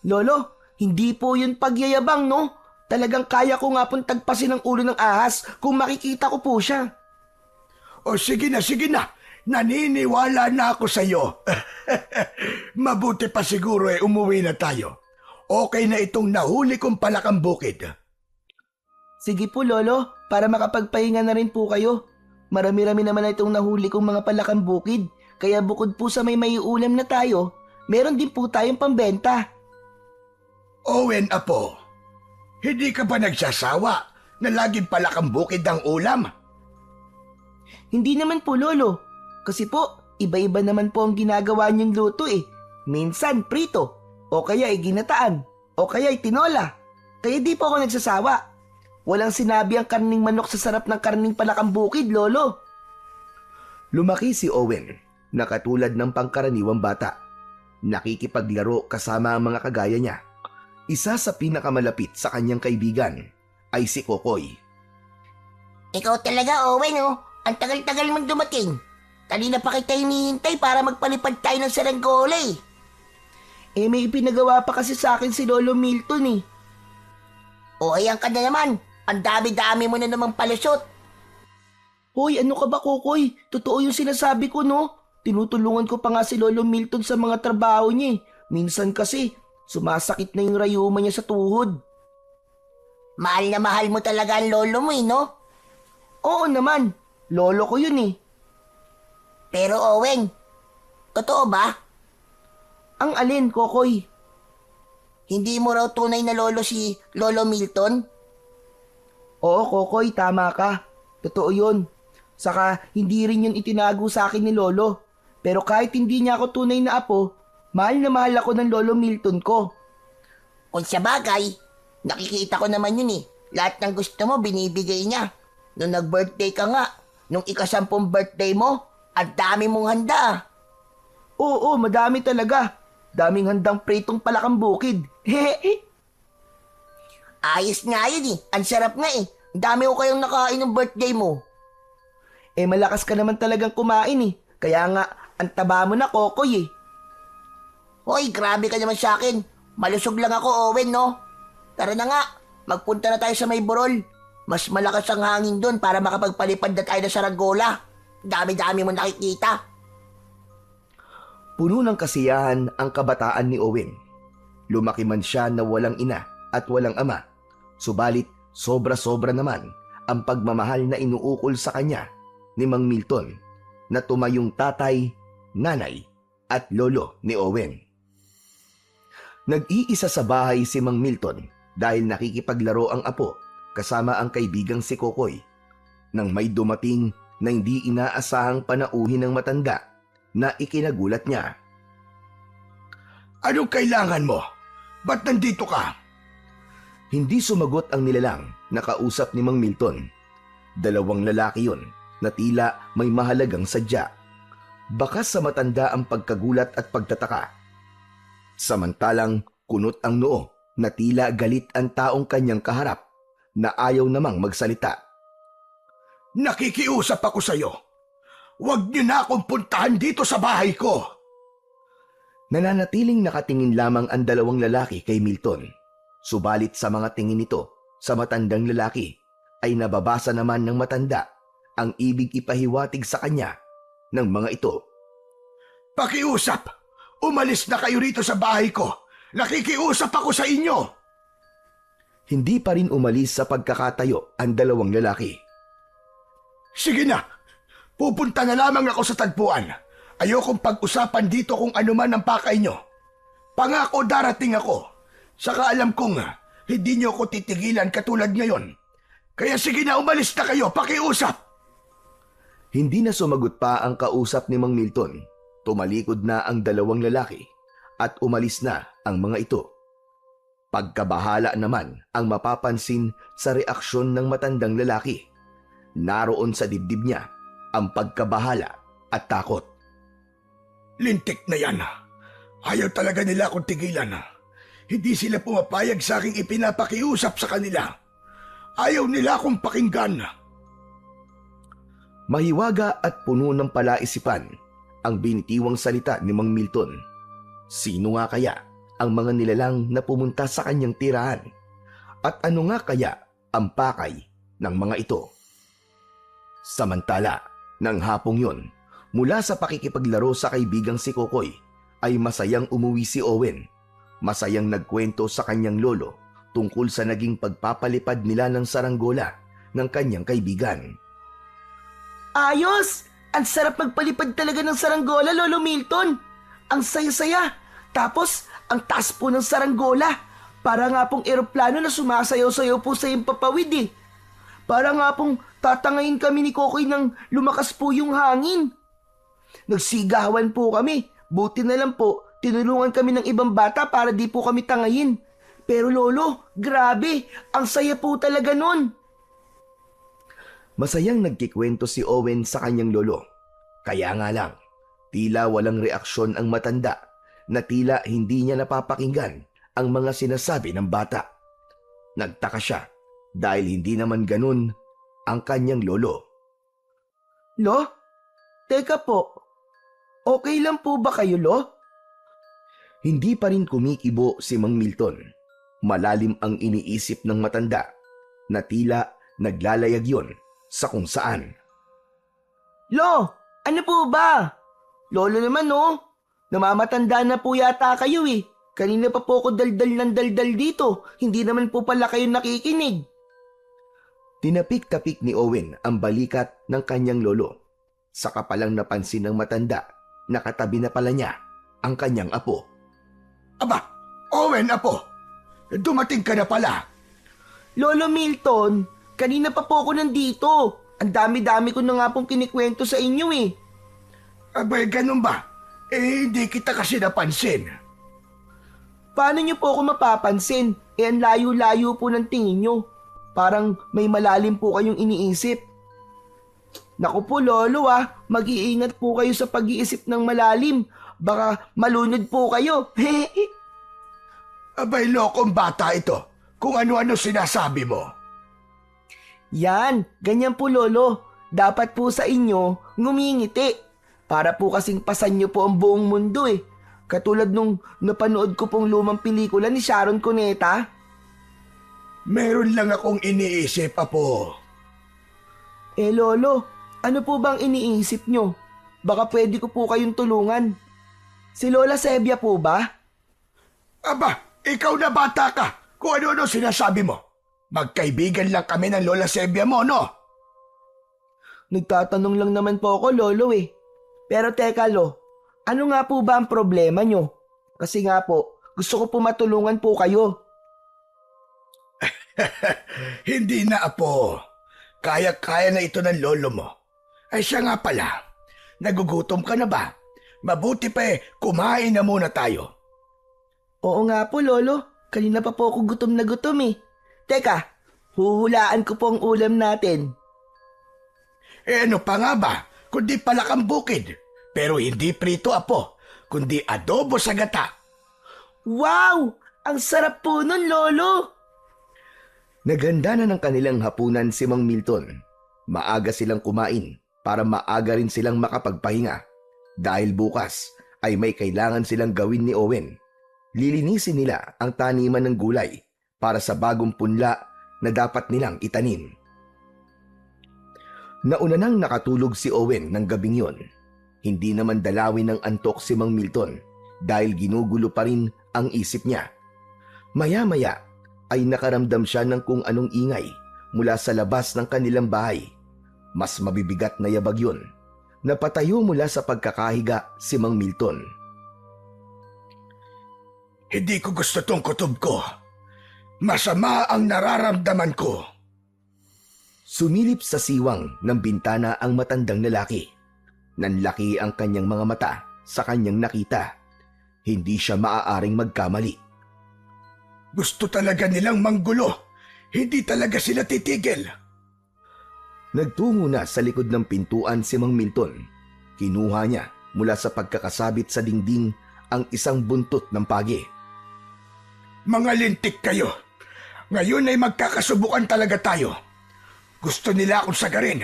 Lolo, hindi po yun pagyayabang no. Talagang kaya ko nga pong tagpasin ang ulo ng ahas kung makikita ko po siya. O sige na, sige na. Naniniwala na ako sa iyo. Mabuti pa siguro umuwi na tayo. Okay na itong nahuli kong palakang bukid. Sige po Lolo, para makapagpahinga na rin po kayo. Marami-rami naman na itong nahuli kong mga palakang bukid. Kaya bukod po sa may maiulam na tayo, meron din po tayong pambenta. Owen, apo, hindi ka ba nagsasawa na laging palakang bukid ang ulam? Hindi naman po Lolo. Kasi po, iba-iba naman po ang ginagawa niyong luto eh. Minsan prito, o kaya ay ginataan, o kaya ay tinola. Kaya di po ako nagsasawa. Walang sinabi ang karning manok sa sarap ng karning palakang bukid, Lolo. Lumaki si Owen na katulad ng pangkaraniwang bata. Nakikipaglaro kasama ang mga kagaya niya. Isa sa pinakamalapit sa kanyang kaibigan ay si Kokoy. Ikaw talaga, Owen, oh. Ang tagal-tagal mong dumating. Kanina pa kita hinihintay para magpalipad tayo ng saranggola eh. Eh may ipinagawa pa kasi sa akin si Lolo Milton eh. O ayan ka na naman. Ang dami-dami mo na namang palusot. Hoy, ano ka ba Kokoy? Totoo yung sinasabi ko no? Tinutulungan ko pa nga si Lolo Milton sa mga trabaho niya eh. Minsan kasi, sumasakit na yung rayuma niya sa tuhod. Mahal na mahal mo talaga ang lolo mo eh, no? Oo naman, lolo ko yun eh. Pero Owen, totoo ba? Ang alin, Kokoy? Hindi mo raw tunay na lolo si Lolo Milton? Oo, Kokoy, tama ka. Totoo yun. Saka, hindi rin yun itinago sa akin ni Lolo. Pero kahit hindi niya ako tunay na apo, mahal na mahal ako ng Lolo Milton ko. Kung sa bagay, nakikita ko naman yun eh. Lahat ng gusto mo, binibigay niya. Nung nag-birthday ka nga, nung ika-10 birthday mo, ang dami mong handa. Oo, madami talaga. Daming handang pritong palakang bukid. Ayos nga yun eh. Ang sarap nga eh. Ang dami ko kayong nakain ng birthday mo. Eh malakas ka naman talagang kumain eh. Kaya nga, ang taba mo na, Kokoy eh. Hoy, grabe ka naman sa akin. Malusog lang ako, Owen, no? Tara na nga, magpunta na tayo sa may burol. Mas malakas ang hangin doon para makapagpalipad na tayo na saranggola. Dami-dami mo nakikita. Puno ng kasiyahan ang kabataan ni Owen. Lumaki man siya na walang ina at walang ama. Subalit, sobra-sobra naman ang pagmamahal na inuukol sa kanya ni Mang Milton na tumayong tatay, nanay at lolo ni Owen. Nag-iisa sa bahay si Mang Milton dahil nakikipaglaro ang apo kasama ang kaibigang si Kokoy nang may dumating na hindi inaasahang panauhin ng matanda na ikinagulat niya. Anong kailangan mo? Ba't nandito ka? Hindi sumagot ang nilalang na kausap ni Mang Milton. Dalawang lalaki yun na tila may mahalagang sadya. Bakas sa matanda ang pagkagulat at pagtataka. Samantalang kunot ang noo na tila galit ang taong kanyang kaharap na ayaw namang magsalita. Nakikiusap ako sa'yo. Huwag niyo na akong puntahan dito sa bahay ko. Nananatiling nakatingin lamang ang dalawang lalaki kay Milton. Subalit sa mga tingin nito sa matandang lalaki ay nababasa naman ng matanda ang ibig ipahiwatig sa kanya ng mga ito. Pakiusap! Umalis na kayo rito sa bahay ko. Nakikiusap ako sa inyo. Hindi pa rin umalis sa pagkakatayo ang dalawang lalaki. Sige na. Pupunta na lamang ako sa tagpuan. Ayokong pag-usapan dito kung ano man ang pakay nyo. Pangako darating ako. Saka alam kong hindi nyo ako titigilan katulad ngayon. Kaya sige na, umalis na kayo. Pakiusap. Hindi na sumagot pa ang kausap ni Mang Milton. Tumalikod na ang dalawang lalaki at umalis na ang mga ito. Pagkabahala naman ang mapapansin sa reaksyon ng matandang lalaki. Naroon sa dibdib niya ang pagkabahala at takot. Lintik na yan. Ayaw talaga nila akong tigilan. Hindi sila pumapayag sa aking ipinapakiusap sa kanila. Ayaw nila akong pakinggan. Mahiwaga at puno ng palaisipan ang binitiwang salita ni Mang Milton. Sino nga kaya ang mga nilalang na pumunta sa kanyang tirahan? At ano nga kaya ang pakay ng mga ito? Samantala, ng hapong yon, mula sa pakikipaglaro sa kaibigang si Kokoy, ay masayang umuwi si Owen. Masayang nagkwento sa kanyang lolo tungkol sa naging pagpapalipad nila ng saranggola ng kanyang kaibigan. Ayos! Ang sarap magpalipad talaga ng saranggola, Lolo Milton. Ang saya-saya. Tapos, ang taas po ng saranggola. Para nga pong eroplano na sumasayaw-sayaw po sa impapawid eh. Para nga pong tatangayin kami ni Kokoy nang lumakas po yung hangin. Nagsigawan po kami. Buti na lang po, tinulungan kami ng ibang bata para di po kami tangayin. Pero Lolo, grabe, ang saya po talaga nun. Masayang nagkikwento si Owen sa kanyang lolo. Kaya nga lang, tila walang reaksyon ang matanda na tila hindi niya napapakinggan ang mga sinasabi ng bata. Nagtaka siya dahil hindi naman ganun ang kanyang lolo. Lo? Teka po, okay lang po ba kayo, Lo? Hindi pa rin kumikibo si Mang Milton. Malalim ang iniisip ng matanda na tila naglalayag yon sa kung saan. Lo, ano po ba? Lolo naman no, namamatanda na po yata kayo eh. Kanina pa po ako daldal ng daldal dito, hindi naman po pala kayo nakikinig. Tinapik-tapik ni Owen ang balikat ng kanyang lolo. Saka palang napansin ng matanda na katabi na pala niya ang kanyang apo. Aba, Owen, apo. Dumating ka na pala. Lolo Milton, kanina pa po ako nandito. Ang dami-dami ko na nga pong kinikwento sa inyo eh. Abay, ganun ba? Hindi kita kasi napansin. Paano niyo po ako mapapansin? Ang layo-layo po ng tingin niyo. Parang may malalim po kayong iniisip. Naku po Lolo mag-iingat po kayo sa pag-iisip ng malalim. Baka malunod po kayo. Abay, lokong bata ito. Kung ano-ano sinasabi mo. Yan, ganyan po Lolo. Dapat po sa inyo ngumingiti. Para po kasing pasan niyo po ang buong mundo eh. Katulad nung napanood ko pong lumang pelikula ni Sharon Cuneta. Meron lang akong iniisip, apo. Lolo, ano po bang iniisip nyo? Baka pwede ko po kayong tulungan. Si Lola Sebia po ba? Aba, ikaw na bata ka. Kung ano-ano sinasabi mo. Magkaibigan lang kami ng Lola Sebia mo, no? Nagtatanong lang naman po ako, Lolo eh. Pero teka Lo, Ano nga po ba ang problema nyo? Kasi nga po, gusto ko po matulungan po kayo. Hindi na, Apo. Kaya-kaya na ito ng lolo mo. Ay siya nga pala. Nagugutom ka na ba? Mabuti pa kumain na muna tayo. Oo nga po, Lolo. Kanina pa po ako gutom na gutom eh. Teka, huhulaan ko po ang ulam natin. Ano pa nga ba? Kundi palakang bukid. Pero hindi prito, Apo. Kundi adobo sa gata. Wow! Ang sarap po nun, Lolo! Naganda na ng kanilang hapunan si Mang Milton. Maaga silang kumain para maaga rin silang makapagpahinga. Dahil bukas ay may kailangan silang gawin ni Owen. Lilinisin nila ang taniman ng gulay para sa bagong punla na dapat nilang itanim. Nauna nang nakatulog si Owen ng gabing yon. Hindi naman dalawin ng antok si Mang Milton dahil ginugulo pa rin ang isip niya. Maya-maya ay nakaramdam siya ng kung anong ingay mula sa labas ng kanilang bahay. Mas mabibigat na yabag yun. Napatayo mula sa pagkakahiga si Mang Milton. Hindi ko gusto tong kutob ko. Masama ang nararamdaman ko. Sumilip sa siwang ng bintana ang matandang lalaki. Nanlaki ang kanyang mga mata sa kanyang nakita. Hindi siya maaaring magkamali. Gusto talaga nilang manggulo. Hindi talaga sila titigil. Nagtungo na sa likod ng pintuan si Mang Milton. Kinuha niya mula sa pagkakasabit sa dingding ang isang buntot ng pagi. Mga lintik kayo. Ngayon ay magkakasubukan talaga tayo. Gusto nila akong sagarin.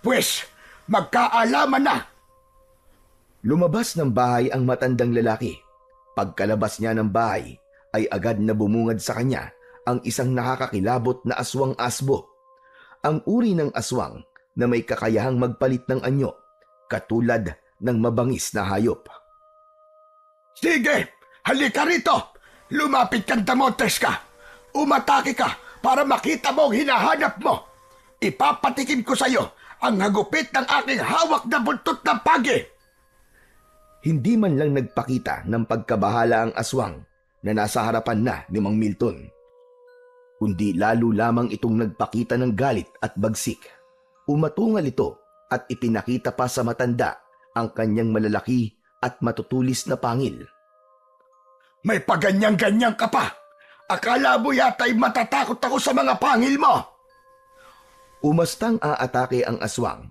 Pwes, magkaalaman na. Lumabas ng bahay ang matandang lalaki. Pagkalabas niya ng bahay, ay agad na bumungad sa kanya ang isang nakakakilabot na aswang asbo. Ang uri ng aswang na may kakayahang magpalit ng anyo, katulad ng mabangis na hayop. Sige, halika rito. Lumapit kang damotes ka. Umatake ka para makita mo ang hinahanap mo. Ipapatikim ko sa iyo ang hagupit ng aking hawak na buntot ng pagi. Hindi man lang nagpakita ng pagkabahala ang aswang na nasa harapan na ni Mang Milton. Kundi lalo lamang itong nagpakita ng galit at bagsik. Umatungal ito at ipinakita pa sa matanda ang kanyang malalaki at matutulis na pangil. May paganyang-ganyang ka pa. Akala mo yata'y matatakot ako sa mga pangil mo. Umastang aatake ang aswang.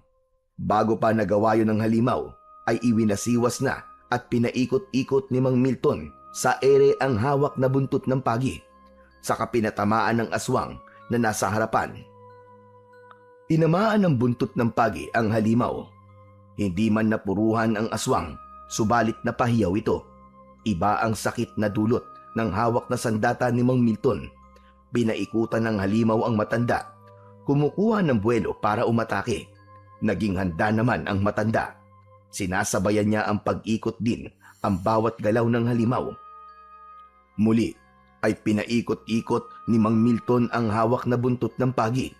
Bago pa nagawa yun ng halimaw, ay iwinasiwas na at pinaikot-ikot ni Mang Milton sa ere ang hawak na buntot ng pagi. Saka pinatamaan ng aswang na nasa harapan. Tinamaan ng buntot ng pagi ang halimaw. Hindi man napuruhan ang aswang, subalit napahiyaw ito. Iba ang sakit na dulot ng hawak na sandata ni Mang Milton. Pinaikutan ng halimaw ang matanda. Kumukuha ng buwelo para umatake. Naging handa naman ang matanda. Sinasabayan niya ang pag-ikot din ang bawat galaw ng halimaw. Muli ay pinaikot-ikot ni Mang Milton ang hawak na buntot ng pagi.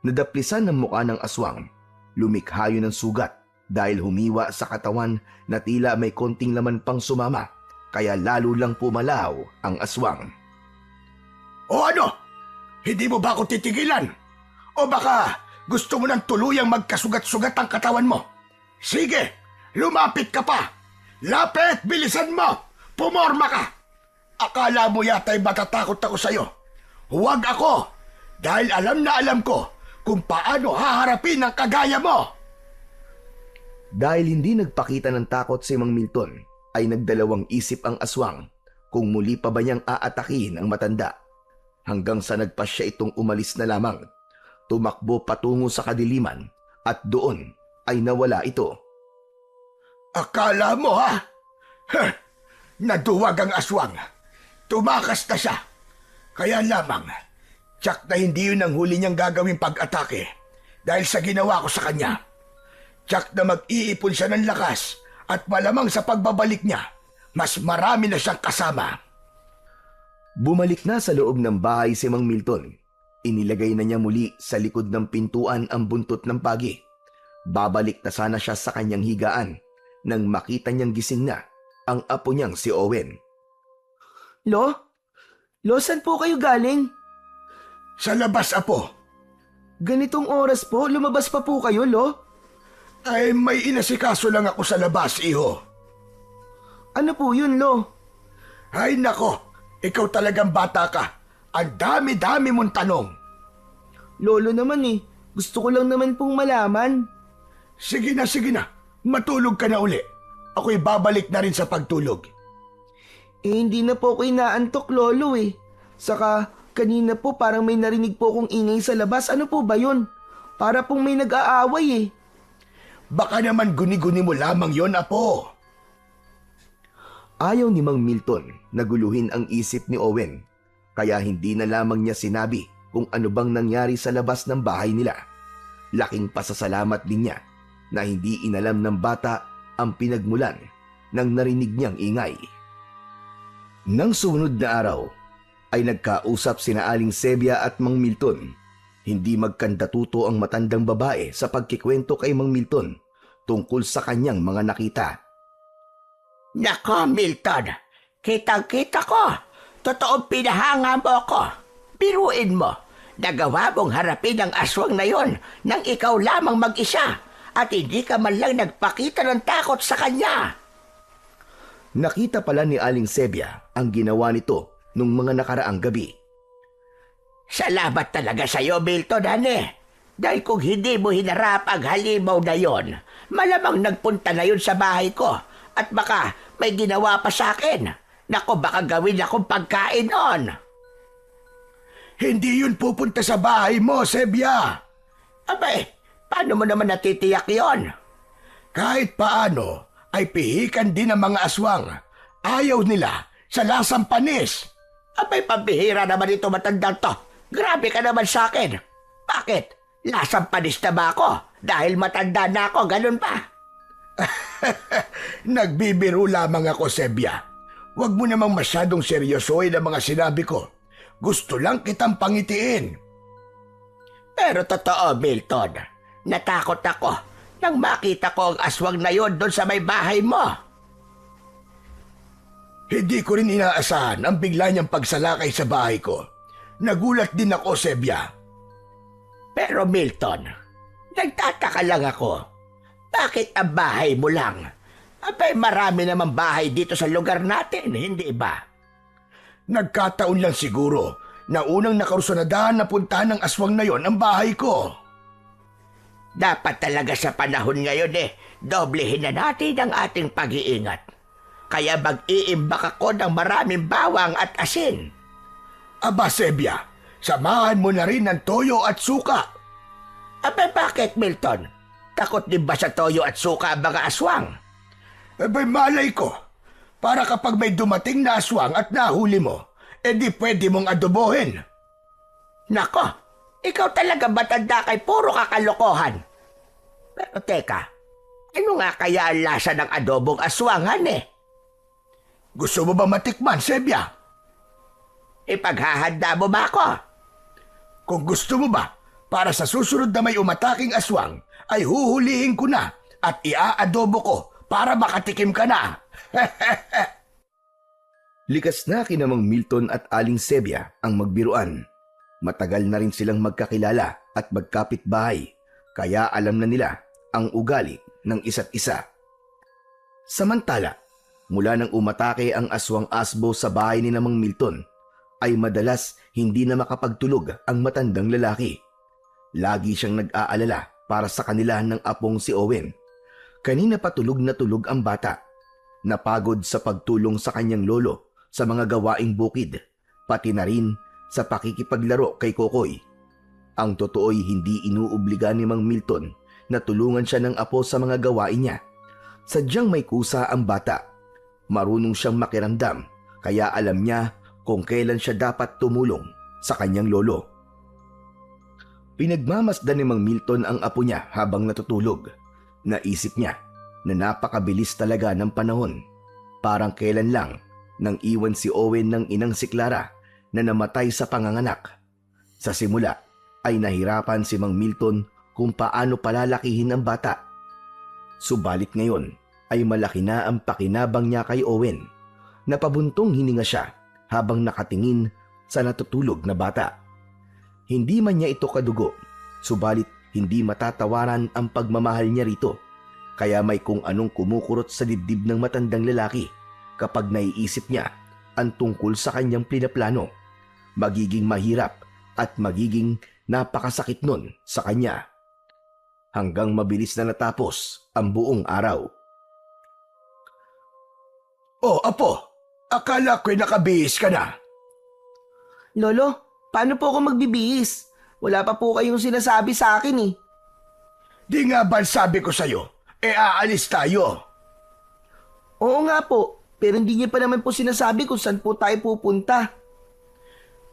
Nadaplisan ng mukha ng aswang. Lumikha yun ng sugat dahil humiwa sa katawan na tila may konting laman pang sumama, kaya lalo lang pumalaw ang aswang. O ano? Hindi mo ba ako titigilan? O baka gusto mo nang tuluyang magkasugat-sugat ang katawan mo? Sige, lumapit ka pa. Lapit, bilisan mo. Pumorma ka. Akala mo yata'y matatakot ako sa'yo. Huwag ako, dahil alam na alam ko kung paano haharapin ang kagaya mo. Dahil hindi nagpakita ng takot si Mang Milton, ay nagdalawang isip ang aswang kung muli pa ba niyang aatakihin ang matanda. Hanggang sa nagpasya itong umalis na lamang. Tumakbo patungo sa kadiliman at doon ay nawala ito. Akala mo ha? Heh, naduwag ang aswang. Tumakas na siya. Kaya lamang, tsak na hindi yun ang huli niyang gagawing pag-atake dahil sa ginawa ko sa kanya. Tsak na mag-iipon siya ng lakas at malamang sa pagbabalik niya, mas marami na siyang kasama. Bumalik na sa loob ng bahay si Mang Milton. Inilagay na niya muli sa likod ng pintuan ang buntot ng pagi. Babalik na sana siya sa kanyang higaan nang makita niyang gising na ang apo niyang si Owen. Lo? Lo, saan po kayo galing? Sa labas, apo. Ganitong oras po, lumabas pa po kayo, Lo? Ay, may inasikaso lang ako sa labas, iho. Ano po yun, Lo? Ay, nako. Ikaw talagang bata ka. Ang dami-dami mong tanong. Lolo naman eh. Gusto ko lang naman pong malaman. Sige na, sige na. Matulog ka na uli. Ako'y babalik na rin sa pagtulog. Hindi na po ako inaantok, Lolo eh. Saka, kanina po parang may narinig po akong ingay sa labas. Ano po ba yun? Para pong may nag-aaway eh. Baka naman guni-guni mo lamang yon, apo. Ayaw ni Mang Milton na guluhin ang isip ni Owen, kaya hindi na lamang niya sinabi kung ano bang nangyari sa labas ng bahay nila. Laking pasasalamat din niya na hindi inalam ng bata ang pinagmulan ng narinig niyang ingay. Nang sumunod na araw, ay nagkausap sina Aling Sebia at Mang Milton. Hindi magkandatuto ang matandang babae sa pagkikwento kay Mang Milton tungkol sa kanyang mga nakita. Nako, Milton. Kitang-kita ko. Totoong pinahanga mo ako. Biruin mo. Nagawa mong harapin ang aswang na yon nang ikaw lamang mag-isa at hindi ka man lang nagpakita ng takot sa kanya. Nakita pala ni Aling Sebia ang ginawa nito nung mga nakaraang gabi. Salamat talaga sa iyo, Milton, hane. Dahil kung hindi mo hinarap ang halimaw na yon, malamang nagpunta na yon sa bahay ko at baka may ginawa pa sa akin. Nako, baka gawin akong pagkain on. Hindi yun pupunta sa bahay mo, Sebia. Abay, paano mo naman natitiyak yon? Kahit paano, ay pihikan din ng mga aswang. Ayaw nila sa lasang panis. Abay, pambihira naman ito matandang to. Grabe ka naman sa akin. Bakit? Lasang panis na ba ako? Dahil matanda na ako, ganun pa. Nagbibiro lamang ako, Sebia. Huwag mo namang masyadong seryosohin ang mga sinabi ko. Gusto lang kitang pangitiin. Pero totoo, Milton. Natakot ako nang makita ko ang aswang na yon doon sa may bahay mo. Hindi ko rin inaasahan ang bigla niyang pagsalakay sa bahay ko. Nagulat din ako, Sebia. Pero Milton, nagtataka lang ako. Bakit ang bahay mo lang? Abay, marami namang bahay dito sa lugar natin, hindi ba? Nagkataon lang siguro na unang nakarusunadahan na puntahan ng aswang na yon ang bahay ko. Dapat talaga sa panahon ngayon doblehin na natin ang ating pag-iingat. Kaya mag-iimbak ako ng maraming bawang at asin. Aba, Sebia, samahan mo na rin ng toyo at suka. Abay, bakit, Milton? Takot din ba sa toyo at suka ang mga aswang? Abay, malay ko. Para kapag may dumating na aswang at nahuli mo, edi pwede mong adobohin. Nako, ikaw talaga matanda kay puro kakalokohan. Pero teka, ano nga kaya ang lasa ng adobong aswangan Gusto mo ba matikman, Sebia? Ipaghahanda mo ba ako? Kung gusto mo ba, para sa susunod na may umataking aswang, ay huhulihin ko na at iaadobo ko para makatikim ka na. Likas na kina Mang Milton at Aling Sebia ang magbiruan. Matagal na rin silang magkakilala at magkapitbahay, kaya alam na nila ang ugali ng isa't isa. Samantala, mula nang umatake ang aswang asbo sa bahay ni Mang Milton, ay madalas hindi na makapagtulog ang matandang lalaki. Lagi siyang nag-aalala para sa kanila ng apong si Owen. Kanina pa tulog na tulog ang bata. Napagod sa pagtulong sa kanyang lolo sa mga gawaing bukid, pati na rin sa pakikipaglaro kay Kokoy. Ang totoo'y hindi inuobliga ni Mang Milton na tulungan siya ng apo sa mga gawain niya. Sadyang may kusa ang bata. Marunong siyang makiramdam, kaya alam niya kung kailan siya dapat tumulong sa kanyang lolo. Pinagmamasdan ni Mang Milton ang apo niya habang natutulog. Naisip niya na napakabilis talaga ng panahon. Parang kailan lang nang iwan si Owen ng inang si Clara na namatay sa panganganak. Sa simula ay nahirapan si Mang Milton kung paano palalakihin ang bata. Subalit ngayon ay malaki na ang pakinabang niya kay Owen. Napabuntong hininga siya habang nakatingin sa natutulog na bata. Hindi man niya ito kadugo, subalit hindi matatawaran ang pagmamahal niya rito. Kaya may kung anong kumukurot sa dibdib ng matandang lalaki kapag naiisip niya ang tungkol sa kanyang plano. Magiging mahirap at magiging napakasakit nun sa kanya. Hanggang mabilis na natapos ang buong araw. Oh, Apo, akala ko'y nakabihis ka na. Lolo, paano po ako magbibihis? Wala pa po kayong sinasabi sa akin eh. Di nga ba sabi ko sa'yo, aalis tayo. Oo nga po, pero hindi niya pa naman po sinasabi kung saan po tayo pupunta.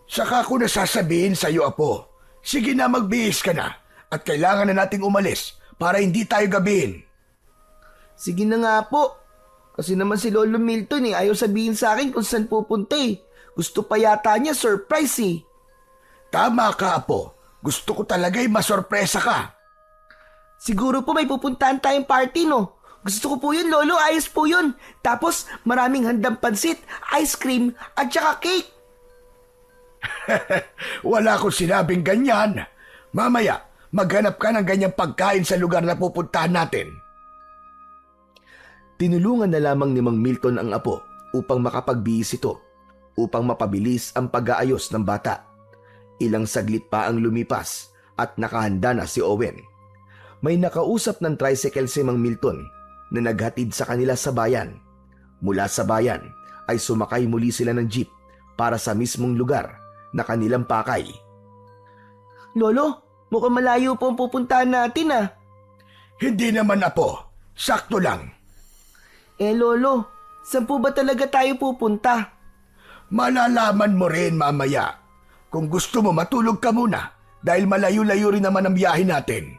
Saka ko nasasabihin sa'yo, Apo. Sige na, magbihis ka na. At kailangan na nating umalis para hindi tayo gabihin. Sige na nga po. Kasi naman si Lolo Milton ayaw sabihin sa akin kung saan pupunta eh. Gusto pa yata niya surprise eh. Tama ka, Apo. Gusto ko talaga'y masorpresa ka. Siguro po may pupuntahan tayong party no. Gusto ko po yun, Lolo. Ayos po yun. Tapos maraming handang pansit, ice cream at saka cake. Wala akong sinabing ganyan. Mamaya, maghanap ka ng ganyang pagkain sa lugar na pupuntahan natin. Tinulungan na lamang ni Mang Milton ang apo upang makapagbihis ito, upang mapabilis ang pag-aayos ng bata. Ilang saglit pa ang lumipas at nakahanda na si Owen. May nakausap ng tricycle si Mang Milton na naghatid sa kanila sa bayan. Mula sa bayan ay sumakay muli sila ng jeep para sa mismong lugar na kanilang pakay. Lolo, mukhang malayo po ang pupuntahan natin ah. Hindi naman, Apo. Sakto lang. Lolo, saan po ba talaga tayo pupunta? Malalaman mo rin mamaya. Kung gusto mo, matulog ka muna dahil malayo-layo rin naman ang biyahe natin.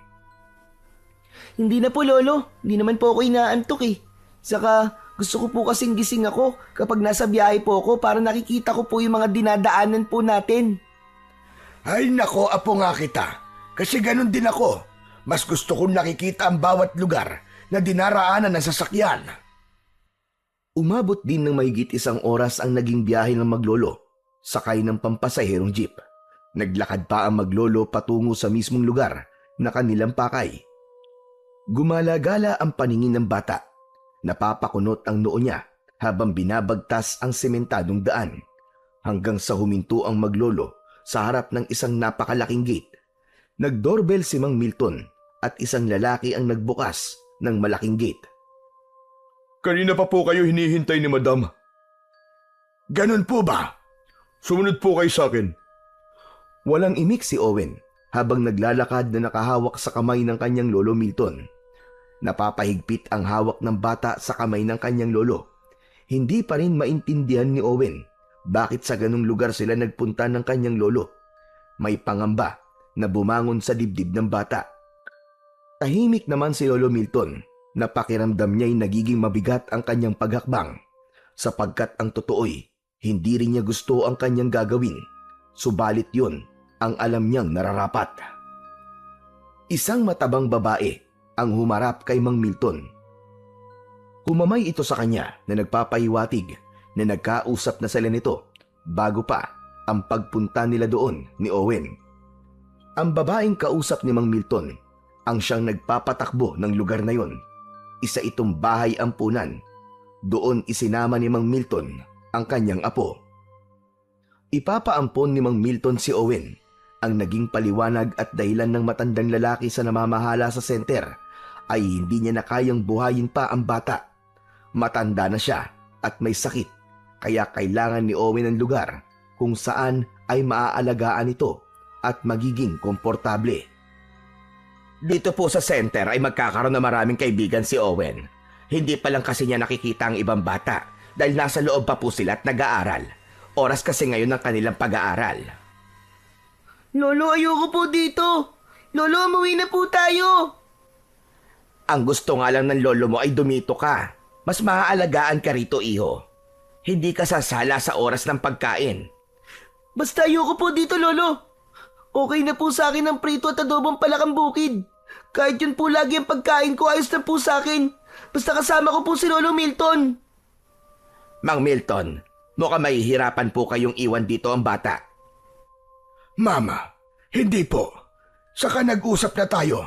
Hindi na po, Lolo. Hindi naman po ako inaantok eh. Saka gusto ko po kasing gising ako kapag nasa biyahe po ako para nakikita ko po yung mga dinadaanan po natin. Ay nako, Apo nga kita. Kasi ganun din ako. Mas gusto kong nakikita ang bawat lugar na dinaraanan ng sasakyan. Umabot din ng mahigit 1 oras ang naging biyahe ng maglolo, sakay ng pampasaherong jeep. Naglakad pa ang maglolo patungo sa mismong lugar na kanilang pakay. Gumalagala ang paningin ng bata. Napapakunot ang noo niya habang binabagtas ang sementadong daan. Hanggang sa huminto ang maglolo sa harap ng isang napakalaking gate. Nag-doorbell si Mang Milton at isang lalaki ang nagbukas ng malaking gate. Kanina pa po kayo hinihintay ni Madam. Ganun po ba? Sumunod po kayo sa akin. Walang imik si Owen habang naglalakad na nakahawak sa kamay ng kanyang lolo Milton. Napapahigpit ang hawak ng bata sa kamay ng kanyang lolo. Hindi pa rin maintindihan ni Owen bakit sa ganung lugar sila nagpunta ng kanyang lolo. May pangamba na bumangon sa dibdib ng bata. Tahimik naman si Lolo Milton na pakiramdam niya'y nagiging mabigat ang kanyang paghakbang sapagkat ang totoo'y hindi rin niya gusto ang kanyang gagawin, subalit yun ang alam niyang nararapat. Isang matabang babae ang humarap kay Mang Milton. Humamay ito sa kanya na nagpapahiwatig na nagkausap na sila nito bago pa ang pagpunta nila doon ni Owen. Ang babaeng kausap ni Mang Milton ang siyang nagpapatakbo ng lugar na yon. Isa itong bahay ampunan. Doon isinama ni Mang Milton ang kanyang apo. Ipapaampon ni Mang Milton si Owen. Ang naging paliwanag at dahilan ng matandang lalaki sa namamahala sa center ay hindi niya na kayang buhayin pa ang bata. Matanda na siya at may sakit, kaya kailangan ni Owen ng lugar kung saan ay maaalagaan ito at magiging komportable. Dito po sa center ay magkakaroon ng maraming kaibigan si Owen. Hindi pa lang kasi niya nakikita ang ibang bata dahil nasa loob pa po sila at nag-aaral. Oras kasi ngayon ng kanilang pag-aaral. Lolo, ayoko po dito. Lolo, umuwi na po tayo. Ang gusto nga lang ng lolo mo ay dumito ka. Mas maaalagaan ka rito, iho. Hindi ka sasala sa oras ng pagkain. Basta ayoko po dito, Lolo. Okay na po sa akin ang prito at adobong palakang bukid. Kahit yun po lagi ang pagkain ko, ayos na po sa akin. Basta kasama ko po si Lolo Milton. Mang Milton, mukhang mahihirapan po kayong iwan dito ang bata. Mama, hindi po. Saka nag-usap na tayo.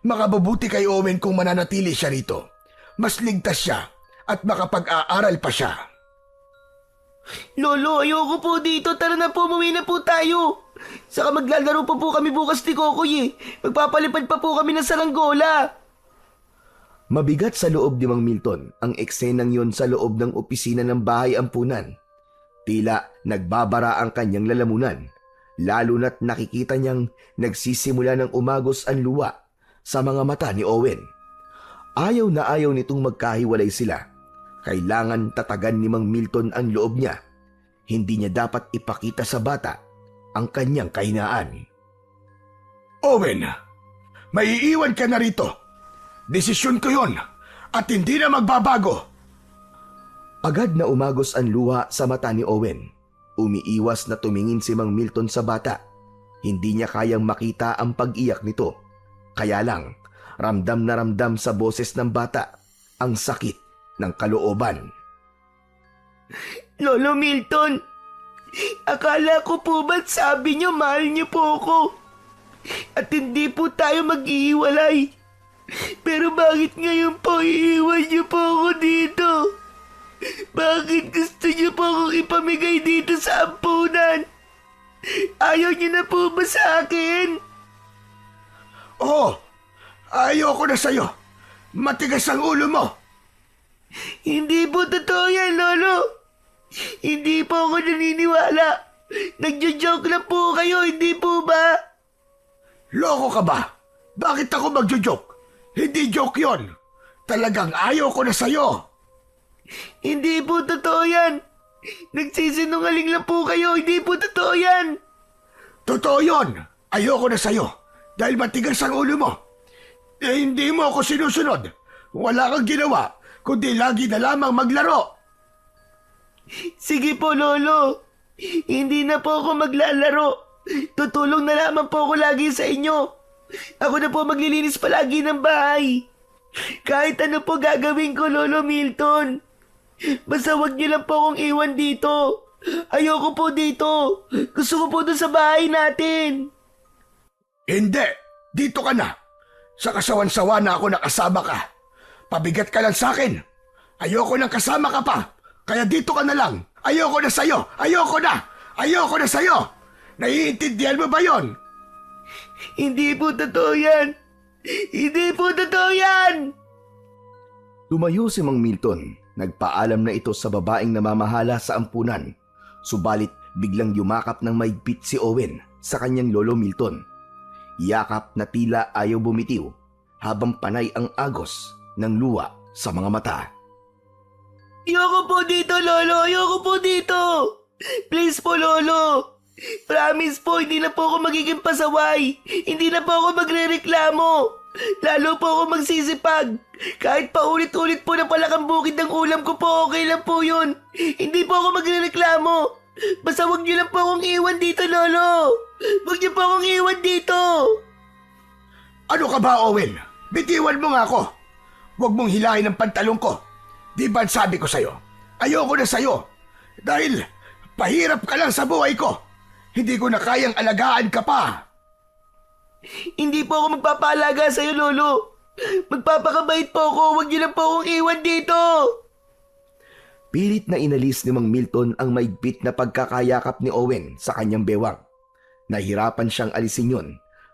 Makabubuti kay Owen kung mananatili siya rito. Mas ligtas siya at makapag-aaral pa siya. Lolo, ayoko po dito. Tara na po, umuwi na po tayo. Saka maglalaro pa po kami bukas ni Kokoy eh. Magpapalipad pa po kami ng saranggola. Mabigat sa loob ni Mang Milton ang eksenang yon sa loob ng opisina ng bahay ampunan. Tila nagbabara ang kanyang lalamunan, lalo na't nakikita niyang nagsisimula ng umagos ang luwa sa mga mata ni Owen. Ayaw na ayaw nitong magkahiwalay sila. Kailangan tatagan ni Mang Milton ang loob niya. Hindi niya dapat ipakita sa bata ang kanyang kahinaan. Owen, maiiwan ka na rito. Desisyon ko yon at hindi na magbabago. Agad na umagos ang luha sa mata ni Owen. Umiiwas na tumingin si Mang Milton sa bata. Hindi niya kayang makita ang pag-iyak nito. Kaya lang, ramdam na ramdam sa boses ng bata ang sakit ng kalooban. Lolo Milton, akala ko po ba't sabi niyo mahal niyo po ako? At hindi po tayo mag-iiwalay. Pero bakit ngayon po iiwan niyo po ako dito? Bakit gusto niyo po akong ipamigay dito sa ampunan? Ayaw niyo na po ba sa akin? Oo, ayoko na sa'yo. Matigas ang ulo mo. Hindi po totoo yan, Lolo. Hindi po ako naniniwala. Nagjo-joke lang po kayo, hindi po ba? Loko ka ba? Bakit ako magjo-joke? Hindi joke yon. Talagang ayaw ko na sa'yo. Hindi po totoo yan. Nagsisinungaling lang po kayo, hindi po totoo yan. Totoo yon. Ayoko na sa'yo. Dahil matigas ang ulo mo. Hindi mo ako sinusunod. Wala kang ginawa, kundi lagi na lamang maglaro. Sige po, Lolo. Hindi na po ako maglalaro. Tutulong na lamang po ako lagi sa inyo. Ako na po maglilinis palagi ng bahay. Kahit ano po gagawin ko, Lolo Milton. Basta wag niyo lang po akong iwan dito. Ayoko po dito. Gusto ko po doon sa bahay natin. Hindi. Dito ka na. Sa kasawan-sawa na ako nakasama ka. Pabigat ka lang sa akin. Ayoko nang kasama ka pa. Kaya dito ka na lang. Ayoko na sa'yo. Ayoko na. Ayoko na sa'yo. Naiintindihan mo ba yon? Hindi po totoo yan. Hindi po totoo yan. Tumayo si Mang Milton. Nagpaalam na ito sa babaeng namamahala sa ampunan. Subalit biglang yumakap ng maigpit si Owen sa kanyang lolo Milton. Yakap na tila ayaw bumitiw habang panay ang agos ng luha sa mga mata. Ayoko po dito, Lolo. Ayoko po dito. Please po, Lolo. Promise po, hindi na po ako magiging pasaway. Hindi na po ako magrereklamo. Lalo po ako magsisipag. Kahit paulit-ulit po na palakang bukid ng ulam ko po, okay lang po yun. Hindi po ako magrereklamo. Basta wag niyo lang po akong iwan dito, Lolo. Wag niyo po akong iwan dito. Ano ka ba, Owen? Bitiwan mo nga ako. Huwag mong hilahin ang pantalong ko. Di ba sabi ko sa'yo? Ayoko na sa'yo. Dahil pahirap ka lang sa buhay ko. Hindi ko na kayang alagaan ka pa. Hindi po ako magpapaalaga sa'yo, Lolo. Magpapakabait po ako. Huwag niyo lang po akong iwan dito. Pilit na inalis ni Mang Milton ang maigpit na pagkakayakap ni Owen sa kanyang bewang. Nahirapan siyang alisin yun,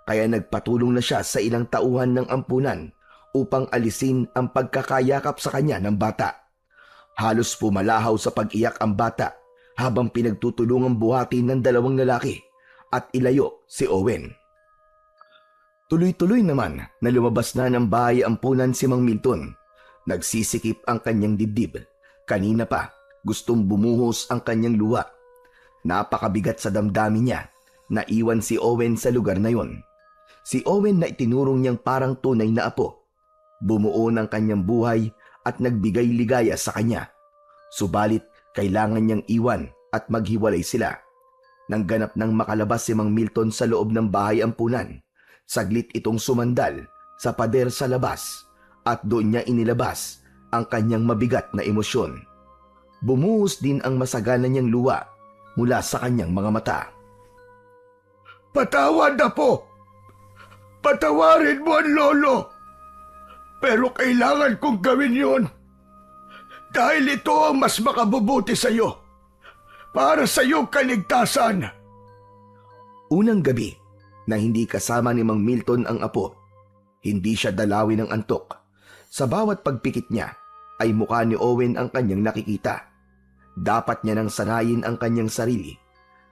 kaya nagpatulong na siya sa ilang tauhan ng ampunan upang alisin ang pagkakayakap sa kanya ng bata. Halos pumalahaw sa pag-iyak ang bata habang pinagtutulungang buhatin ng dalawang lalaki at ilayo si Owen. Tuloy-tuloy naman na lumabas na ng bahay ampunan si Mang Milton. Nagsisikip ang kanyang dibdib. Kanina pa, gustong bumuhos ang kanyang luha. Napakabigat sa damdamin niya. Naiwan si Owen sa lugar na yon. Si Owen na itinurong niyang parang tunay na apo. Bumuo ng kanyang buhay at nagbigay ligaya sa kanya. Subalit, kailangan niyang iwan at maghiwalay sila. Nang ganap nang makalabas si Mang Milton sa loob ng bahay ampunan, saglit itong sumandal sa pader sa labas at doon niya inilabas ang kanyang mabigat na emosyon. Bumuhos din ang masagana niyang luha mula sa kanyang mga mata. Patawad na po. Patawarin mo ang lolo. Pero kailangan kong gawin yun. Dahil ito ang mas makabubuti sa iyo. Para sa iyong kaligtasan. Unang gabi na hindi kasama ni Mang Milton ang apo, hindi siya dalawin ng antok. Sa bawat pagpikit niya ay mukha ni Owen ang kanyang nakikita. Dapat niya nang sanayin ang kanyang sarili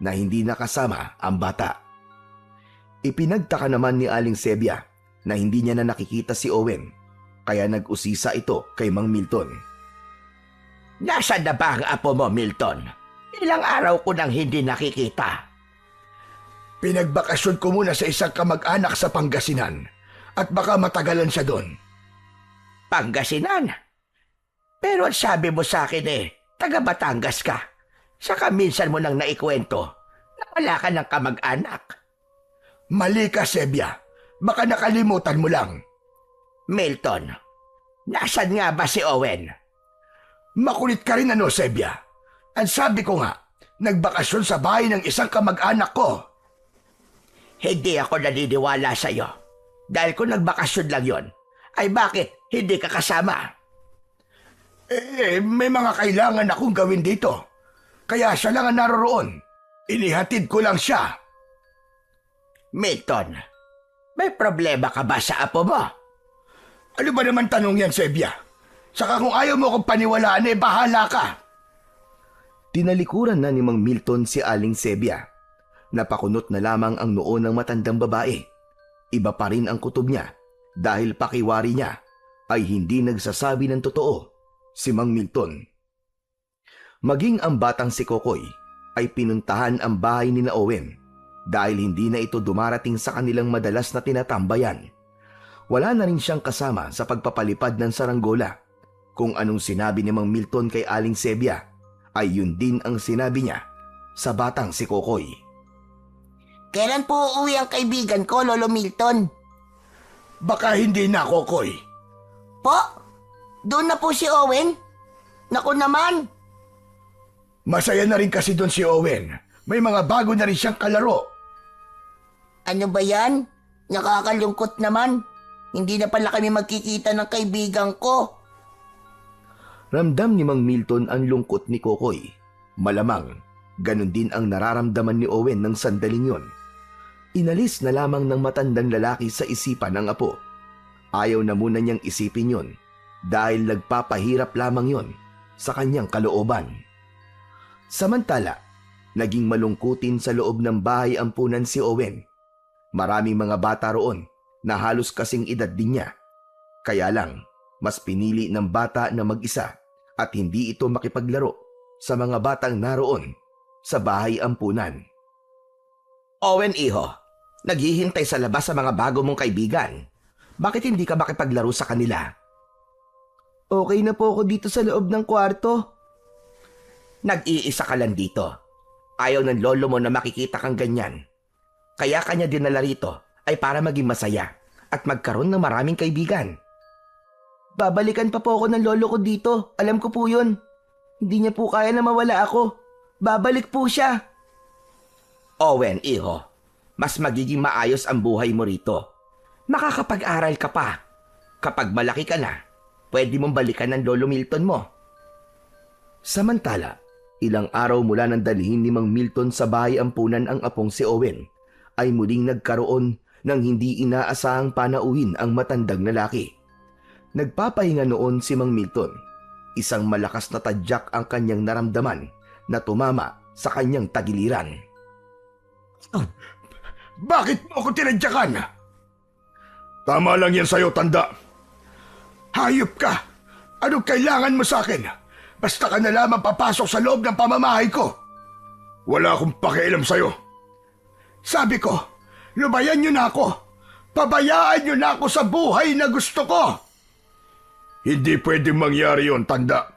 na hindi nakasama ang bata. Ipinagtaka naman ni Aling Sebia na hindi niya na nakikita si Owen, kaya nag-usisa ito kay Mang Milton. Nasaan na ba ang apo mo, Milton? Ilang araw ko nang hindi nakikita. Pinagbakasyon ko muna sa isang kamag-anak sa Pangasinan at baka matagalan siya doon. Pangasinan? Pero ang sabi mo sa akin taga Batangas ka. Saka minsan mo nang naikwento na wala ka ng kamag-anak. Mali ka, Sebia. Baka nakalimutan mo lang. Milton, nasan nga ba si Owen? Makulit ka rin Sebia. Ang sabi ko nga, nagbakasyon sa bahay ng isang kamag-anak ko. Hindi ako naniniwala sa iyo. Dahil kung nagbakasyon lang yon, ay bakit hindi ka kasama? May mga kailangan akong gawin dito. Kaya siya lang ang naroroon. Inihatid ko lang siya. Milton, may problema ka ba sa apo mo? Ano ba naman tanong yan, Sebia? Saka kung ayaw mo akong paniwalaan, bahala ka. Tinalikuran na ni Mang Milton si Aling Sebia. Napakunot na lamang ang noo ng matandang babae. Iba pa rin ang kutob niya dahil pakiwari niya ay hindi nagsasabi ng totoo si Mang Milton. Maging ang batang si Kokoy ay pinuntahan ang bahay ni na Owen dahil hindi na ito dumarating sa kanilang madalas na tinatambayan. Wala na rin siyang kasama sa pagpapalipad ng saranggola. Kung anong sinabi ni Mang Milton kay Aling Sebia ay yun din ang sinabi niya sa batang si Kokoy. Kailan po uuwi ang kaibigan ko, Lolo Milton? Baka hindi na, Kokoy. Po? Doon na po si Owen? Naku naman! Masaya na rin kasi doon si Owen. May mga bago na rin siyang kalaro. Ano ba yan? Nakakalungkot naman. Hindi na pala kami magkikita ng kaibigan ko. Ramdam ni Mang Milton ang lungkot ni Kokoy. Malamang, ganun din ang nararamdaman ni Owen ng sandaling yon. Inalis na lamang ng matandang lalaki sa isipan ng apo. Ayaw na muna niyang isipin yon dahil nagpapahirap lamang yon sa kanyang kalooban. Samantala, naging malungkutin sa loob ng bahay ampunan si Owen. Maraming mga bata roon na halos kasing edad din niya. Kaya lang, mas pinili ng bata na mag-isa at hindi ito makipaglaro sa mga batang naroon sa bahay ampunan. Owen, iho, naghihintay sa labas sa mga bago mong kaibigan. Bakit hindi ka makipaglaro sa kanila? Okay na po ako dito sa loob ng kwarto. Nag-iisa ka lang dito. Ayaw ng lolo mo na makikita kang ganyan. Kaya kanya dinala rito ay para maging masaya at magkaroon ng maraming kaibigan. Babalikan pa po ako ng lolo ko dito. Alam ko po yun. Hindi niya po kaya na mawala ako. Babalik po siya. Owen, iho, mas magiging maayos ang buhay mo rito. Makakapag-aral ka pa. Kapag malaki ka na, pwede mong balikan ng Lolo Milton mo. Samantala, ilang araw mula nang dalhin ni Mang Milton sa bahay ampunan ang apong si Owen, ay muling nagkaroon ng hindi inaasahang panauhin ang matandang lalaki. Nagpapahinga noon si Mang Milton. Isang malakas na tadyak ang kanyang naramdaman na tumama sa kanyang tagiliran. Bakit mo ako tinadyakan? Tama lang yan sa'yo, tanda. Hayop ka! Anong kailangan mo sa akin? Basta ka na lamang papasok sa loob ng pamamahay ko. Wala akong pakialam sa'yo. Sabi ko, lubayan niyo na ako. Pabayaan niyo na ako sa buhay na gusto ko. Hindi pwedeng mangyari yon, tanda.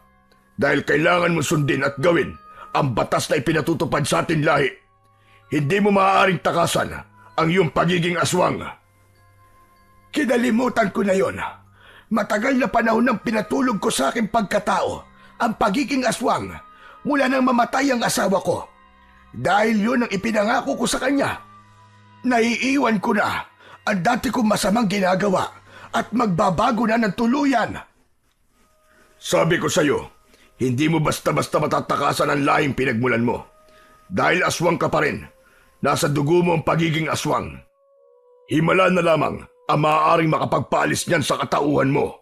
Dahil kailangan mo sundin at gawin ang batas na ipinatutupad sa ating lahi. Hindi mo maaaring takasan ang iyong pagiging aswang. Kinalimutan ko na yon. Matagal na panahon nang pinatulog ko sa aking pagkatao ang pagiging aswang mula nang mamatay ang asawa ko. Dahil yun ang ipinangako ko sa kanya. Naiiwan ko na ang dati kong masamang ginagawa at magbabago na ng tuluyan. Sabi ko sa'yo, hindi mo basta-basta matatakasan ang lahing pinagmulan mo. Dahil aswang ka pa rin, nasa dugo mo ang pagiging aswang. Himala na lamang ang maaaring makapagpaalis niyan sa katauhan mo.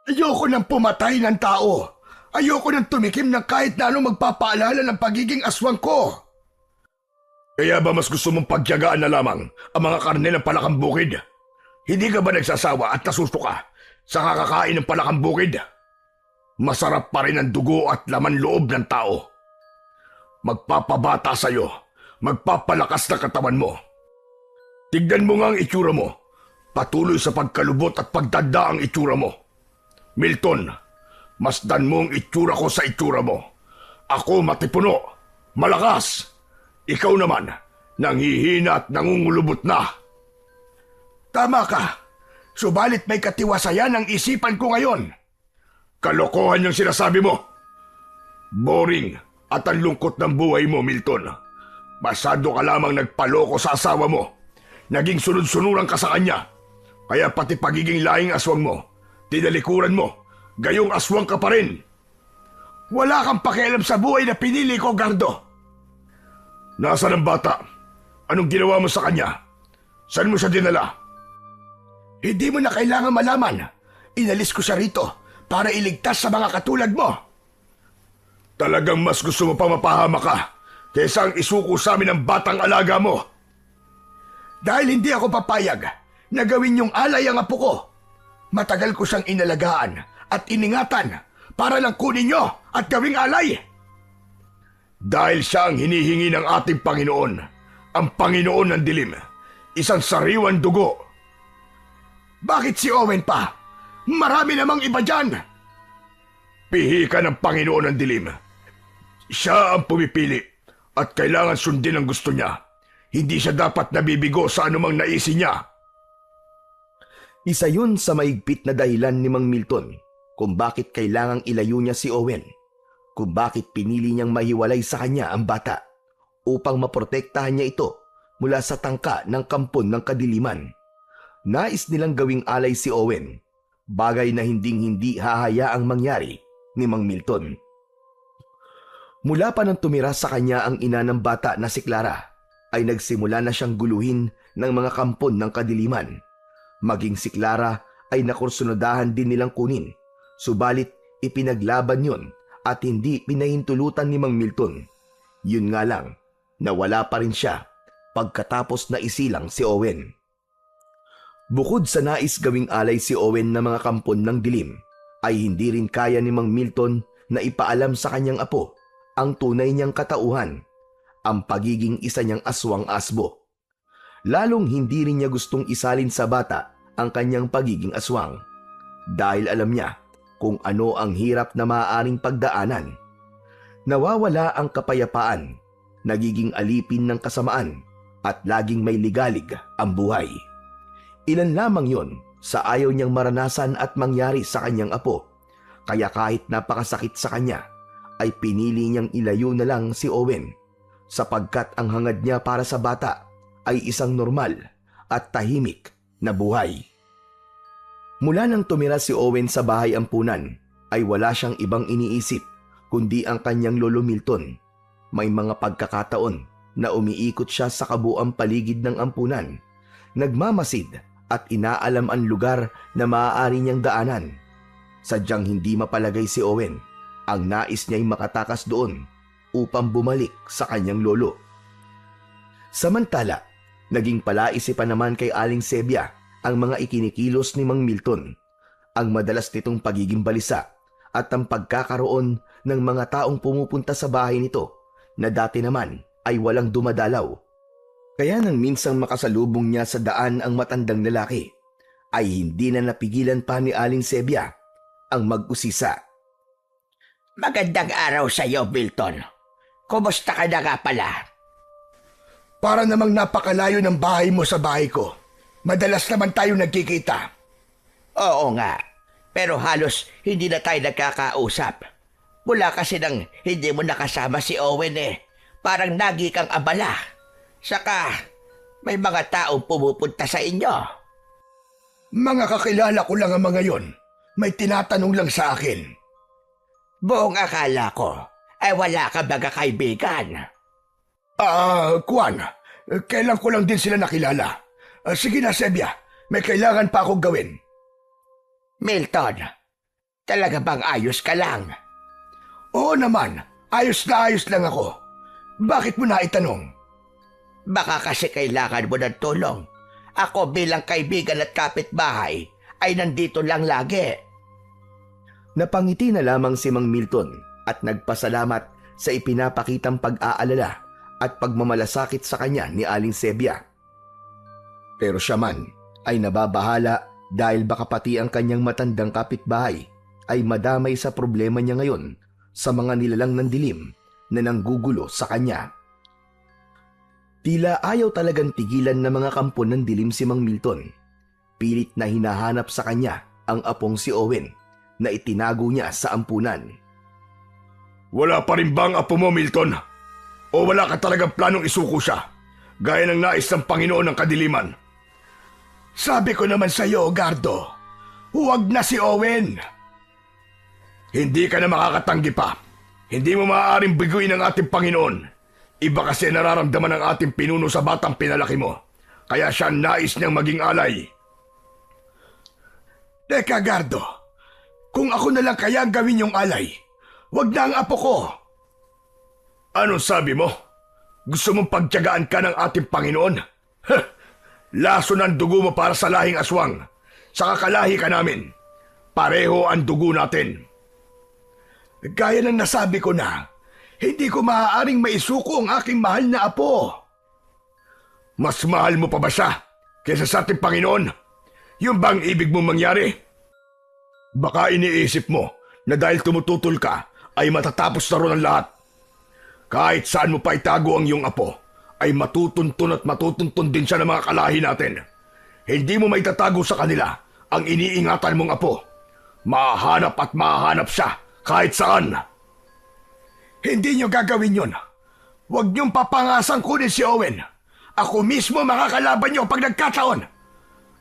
Ayoko nang pumatay ng tao. Ayoko nang tumikim ng kahit na anong magpapaalala ng pagiging aswang ko. Kaya ba mas gusto mong pagyagaan na lamang ang mga karne ng palakang bukid? Hindi ka ba nagsasawa at nasusuka sa kakakain ng palakang bukid? Masarap pa rin ang dugo at laman loob ng tao. Magpapabata sa'yo, magpapalakas na katawan mo. Tignan mo nga ang itsura mo. Patuloy sa pagkalubot at pagdanda ang itsura mo. Milton, masdan mo ang itsura ko sa itsura mo. Ako matipuno, malakas. Ikaw naman, nanghihina at nangungulubot na. Tama ka. Subalit may katiwasayan ang isipan ko ngayon. Kalokohan yung sinasabi mo. Boring at ang lungkot ng buhay mo, Milton. Masyado ka lamang nagpaloko sa asawa mo. Naging sunod-sunuran ka sa kanya. Kaya pati pagiging lahing aswang mo, tinalikuran mo, gayong aswang ka pa rin. Wala kang pakialam sa buhay na pinili ko, Gardo. Nasaan ang bata? Anong ginawa mo sa kanya? Saan mo siya dinala? Hindi mo na kailangan malaman. Inalis ko siya rito para iligtas sa mga katulad mo. Talagang mas gusto mo pa mapahama ka kaysa ang isuko sa amin ng batang alaga mo. Dahil hindi ako papayag na gawin yung alay ang apo ko. Matagal ko siyang inalagaan at iningatan para lang kunin niyo at gawing alay. Dahil siya ang hinihingi ng ating Panginoon, ang Panginoon ng dilim, isang sariwan dugo. Bakit si Owen pa? Marami namang iba dyan. Pihi ka ng Panginoon ng dilim. Siya ang pumipili at kailangan sundin ang gusto niya. Hindi siya dapat nabibigo sa anumang naisin niya. Isa yun sa maigpit na dahilan ni Mang Milton kung bakit kailangang ilayo niya si Owen, kung bakit pinili niyang mahiwalay sa kanya ang bata upang maprotektahan niya ito mula sa tangka ng kampon ng kadiliman. Nais nilang gawing alay si Owen, bagay na hinding-hindi hahayaang mangyari ni Mang Milton. Mula pa nang tumira sa kanya ang ina ng bata na si Clara, ay nagsimula na siyang guluhin ng mga kampon ng kadiliman. Maging si Clara ay nakursunodahan din nilang kunin, subalit ipinaglaban yun at hindi pinahintulutan ni Mang Milton. Yun nga lang, nawala pa rin siya pagkatapos na isilang si Owen. Bukod sa nais gawing alay si Owen na mga kampon ng dilim, ay hindi rin kaya ni Mang Milton na ipaalam sa kanyang apo ang tunay niyang katauhan, ang pagiging isa niyang aswang-asbo. Lalong hindi rin niya gustong isalin sa bata ang kanyang pagiging aswang dahil alam niya kung ano ang hirap na maaaring pagdaanan. Nawawala ang kapayapaan, nagiging alipin ng kasamaan at laging may ligalig ang buhay. Ilan lamang yon sa ayaw niyang maranasan at mangyari sa kanyang apo, kaya kahit napakasakit sa kanya, ay pinili niyang ilayo na lang si Owen sapagkat ang hangad niya para sa bata ay isang normal at tahimik na buhay. Mula nang tumira si Owen sa bahay ampunan, ay wala siyang ibang iniisip kundi ang kanyang lolo Milton. May mga pagkakataon na umiikot siya sa kabuang paligid ng ampunan, nagmamasid at inaalam ang lugar na maaari niyang daanan. Sadyang hindi mapalagay si Owen. Ang nais niya'y makatakas doon upang bumalik sa kanyang lolo. Samantala, naging palaisipan naman kay Aling Sebia ang mga ikinikilos ni Mang Milton, ang madalas nitong pagiging balisa at ang pagkakaroon ng mga taong pumupunta sa bahay nito na dati naman ay walang dumadalaw. Kaya nang minsang makasalubong niya sa daan ang matandang lalaki, ay hindi na napigilan pa ni Aling Sebia ang mag-usisa. Magandang araw sa iyo, Milton. Kumusta ka na nga pala? Para namang napakalayo ng bahay mo sa bahay ko. Madalas naman tayo nagkikita. Oo nga, pero halos hindi na tayo nagkakausap. Mula kasi nang hindi mo nakasama si Owen parang nagi kang abala. Saka, may mga taong pumupunta sa inyo. Mga kakilala ko lang ang mga yon. May tinatanong lang sa akin. Buong akala ko ay wala ka baga kaibigan. Kwan, kailan ko lang din sila nakilala. Sige na, Sebia, may kailangan pa akong gawin. Milton, talaga bang ayos ka lang? Oo naman, ayos na ayos lang ako. Bakit mo na itanong? Baka kasi kailangan mo ng tulong. Ako bilang kaibigan at kapitbahay ay nandito lang lagi. Napangiti na lamang si Mang Milton at nagpasalamat sa ipinapakitang pag-aalala at pagmamalasakit sa kanya ni Aling Sebia. Pero siya man ay nababahala dahil baka pati ang kanyang matandang kapitbahay ay madamay sa problema niya ngayon sa mga nilalang ng dilim na nanggugulo sa kanya. Tila ayaw talagang tigilan ng mga kampo ng dilim si Mang Milton. Pilit na hinahanap sa kanya ang apong si Owen na itinago niya sa ampunan. Wala pa rin bang apo mo, Milton? O wala ka talagang planong isuko siya, gaya ng nais ng Panginoon ng Kadiliman? Sabi ko naman sa iyo, Gardo, huwag na si Owen. Hindi ka na makakatanggi pa. Hindi mo maaaring biguin ang ating Panginoon. Iba kasi nararamdaman ng ating pinuno sa batang pinalaki mo. Kaya siya nais niyang maging alay. Teka, Gardo. Kung ako na lang kaya gawin yung alay, wag na ang apo ko. Anong sabi mo? Gusto mong pagtiyagaan ka ng ating Panginoon? Laso ng dugo mo para sa lahing aswang. Sa kakalahi ka namin. Pareho ang dugo natin. Gaya ng nasabi ko na, hindi ko maaaring maisuko ang aking mahal na apo. Mas mahal mo pa ba siya kaysa sa ating Panginoon? Yung bang ibig mong mangyari? Baka iniisip mo na dahil tumututol ka ay matatapos na ron ang lahat. Kahit saan mo pa itago ang iyong apo, ay matutuntun at matutuntun din siya ng mga kalahi natin. Hindi mo maitatago sa kanila ang iniingatan mong apo. Mahanap at mahanap siya kahit saan. Hindi niyo gagawin yun. Huwag niyong papangasang kunin si Owen. Ako mismo makakalaban niyo pag nagkataon.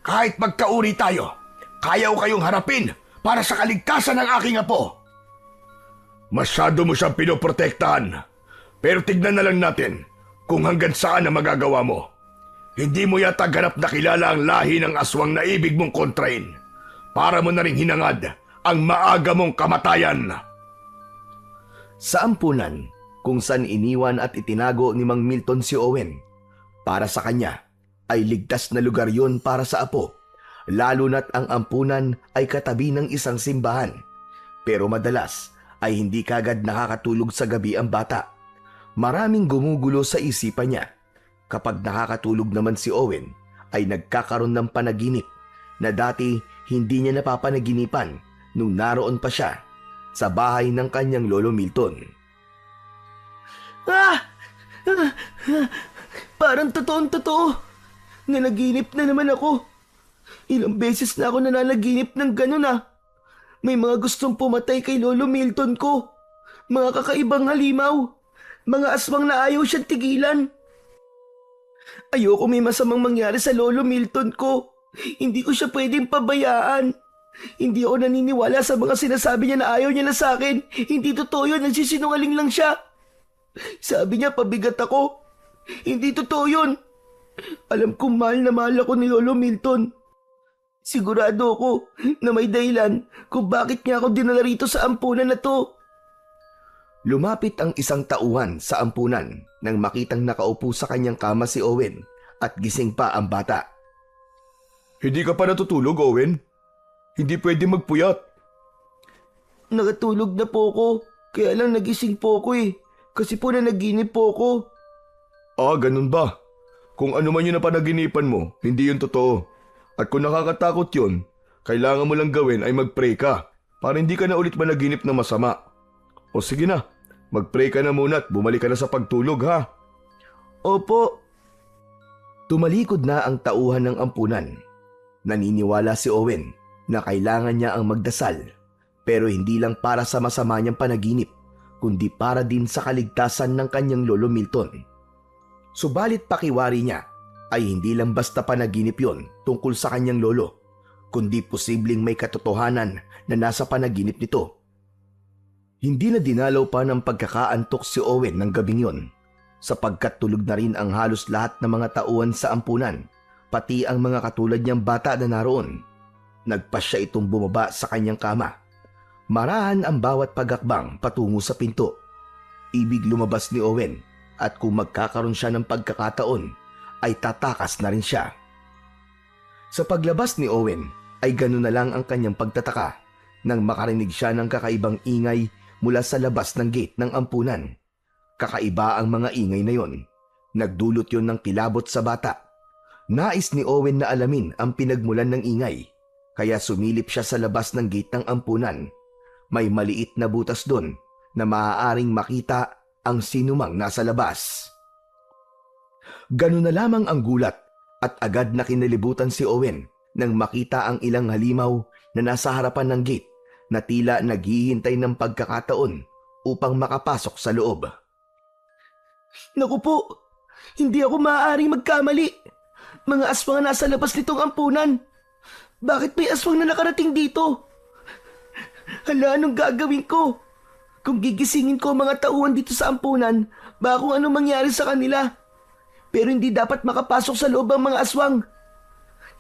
Kahit magkauri tayo, kaya ko kayong harapin para sa kaligtasan ng aking apo. Masyado mo siyang pinoprotektahan. Pero tignan na lang natin kung hanggang saan na magagawa mo. Hindi mo yata ganap na kilala ang lahi ng aswang na ibig mong kontrain. Para mo na ring hinangad ang maaga mong kamatayan. Sa ampunan, kung saan iniwan at itinago ni Mang Milton si Owen, para sa kanya ay ligtas na lugar yon para sa apo, lalo na't ang ampunan ay katabi ng isang simbahan. Pero madalas ay hindi kagad nakakatulog sa gabi ang bata. Maraming gumugulo sa isipan niya. Kapag nakakatulog naman si Owen, ay nagkakaroon ng panaginip na dati hindi niya napapanaginipan nung naroon pa siya sa bahay ng kanyang lolo Milton. Parang totoong-totoo. Nanaginip na naman ako. Ilang beses na ako nananaginip ng ganun May mga gustong pumatay kay Lolo Milton ko. Mga kakaibang halimaw. Mga aswang na ayaw siyang tigilan. Ayoko may masamang mangyari sa Lolo Milton ko. Hindi ko siya pwedeng pabayaan. Hindi ako naniniwala sa mga sinasabi niya na ayaw niya na sa akin. Hindi totoo yun, nagsisinungaling lang siya. Sabi niya pabigat ako. Hindi totoo yun. Alam kong mahal na mahal ako ni Lolo Milton. Sigurado ako na may dahilan kung bakit niya ako dinala rito sa ampunan na to. Lumapit ang isang tauhan sa ampunan nang makitang nakaupo sa kanyang kama si Owen at gising pa ang bata. Hindi ka pa natutulog, Owen? Hindi pwede magpuyat. Nakatulog na po ako. Kaya lang nagising po ako Kasi po nanaginip po ako. Ganun ba? Kung ano man yun na panaginipan mo, hindi yun totoo. At kung nakakatakot yun, kailangan mo lang gawin ay mag-pray ka para hindi ka na ulit managinip na masama. O sige na, mag-pray ka na muna at bumalik ka na sa pagtulog, ha? Opo. Tumalikod na ang tauhan ng ampunan. Naniniwala si Owen na kailangan niya ang magdasal, pero hindi lang para sa masama niyang panaginip, kundi para din sa kaligtasan ng kanyang lolo Milton. Subalit pakiwari niya ay hindi lang basta panaginip yon tungkol sa kanyang lolo, kundi posibleng may katotohanan na nasa panaginip nito. Hindi na dinalaw pa ng pagkakaantok si Owen ng gabing yon, sapagkat tulog na rin ang halos lahat ng mga tauhan sa ampunan, pati ang mga katulad niyang bata na naroon. Nagpa siya itong bumaba sa kanyang kama. Marahan ang bawat pagakbang patungo sa pinto. Ibig lumabas ni Owen, at kung magkakaroon siya ng pagkakataon, ay tatakas na rin siya. Sa paglabas ni Owen, ay ganoon na lang ang kanyang pagtataka nang makarinig siya ng kakaibang ingay mula sa labas ng gate ng ampunan. Kakaiba ang mga ingay na yon. Nagdulot yon ng kilabot sa bata. Nais ni Owen na alamin ang pinagmulan ng ingay, kaya sumilip siya sa labas ng gate ng ampunan. May maliit na butas doon na maaaring makita ang sinumang nasa labas. Ganun na lamang ang gulat at agad na kinalibutan si Owen nang makita ang ilang halimaw na nasa harapan ng gate na tila naghihintay ng pagkakataon upang makapasok sa loob. Naku po, hindi ako maaaring magkamali. Mga aswang na nasa labas nitong ampunan. Bakit may aswang na nakarating dito? Hala, anong gagawin ko? Kung gigisingin ko ang mga tauhan dito sa ampunan, baka kung anong mangyari sa kanila. Pero hindi dapat makapasok sa loob ang mga aswang.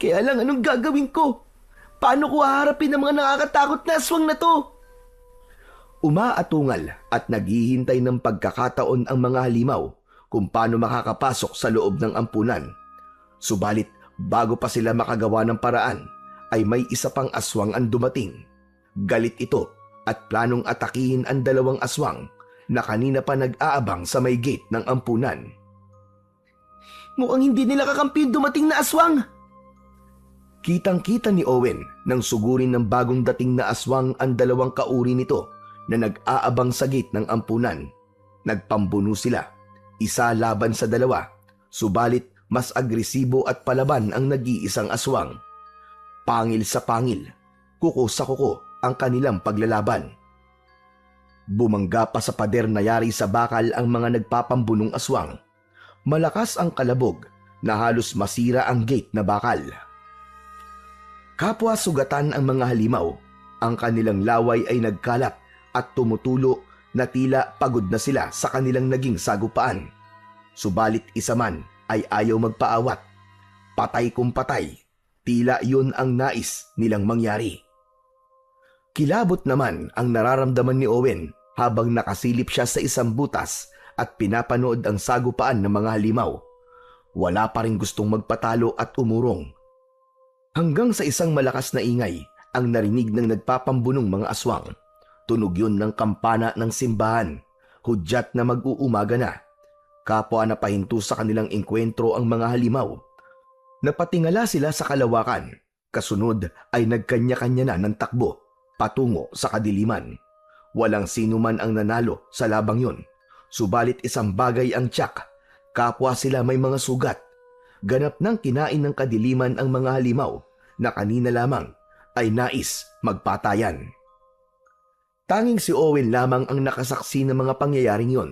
Kaya lang, anong gagawin ko? Paano ko haharapin ang mga nakakatakot na aswang na to? Umaatungal at naghihintay ng pagkakataon ang mga halimaw kung paano makakapasok sa loob ng ampunan. Subalit bago pa sila makagawa ng paraan, ay may isa pang aswang ang dumating. Galit ito at planong atakihin ang dalawang aswang na kanina pa nag-aabang sa may gate ng ampunan. Mukhang hindi nila kakampi yung dumating na aswang. Kitang-kita ni Owen nang sugurin ng bagong dating na aswang ang dalawang kauri nito na nag-aabang sa gate ng ampunan. Nagpambuno sila, isa laban sa dalawa, subalit mas agresibo at palaban ang nag-iisang aswang. Pangil sa pangil, kuko sa kuko ang kanilang paglalaban. Bumangga pa sa pader na yari sa bakal ang mga nagpapambunong aswang. Malakas ang kalabog na halos masira ang gate na bakal. Kapwa sugatan ang mga halimaw, ang kanilang laway ay nagkalap at tumutulo na tila pagod na sila sa kanilang naging sagupaan. Subalit isa man ay ayaw magpaawat. Patay kung patay, tila yun ang nais nilang mangyari. Kilabot naman ang nararamdaman ni Owen habang nakasilip siya sa isang butas at pinapanood ang sagupaan ng mga halimaw. Wala pa rin gustong magpatalo at umurong. Hanggang sa isang malakas na ingay ang narinig ng nagpapambunong mga aswang. Tunog yun ng kampana ng simbahan, hudyat na mag-uumaga na. Kapwa na pahinto sa kanilang engkwentro ang mga halimaw. Napatingala sila sa kalawakan, kasunod ay nagkanya-kanya na ng takbo patungo sa kadiliman. Walang sino man ang nanalo sa labang yun, subalit isang bagay ang tiyak, kapwa sila may mga sugat. Ganap nang kinain ng kadiliman ang mga halimaw na kanina lamang ay nais magpatayan. Tanging si Owen lamang ang nakasaksi ng mga pangyayaring yon.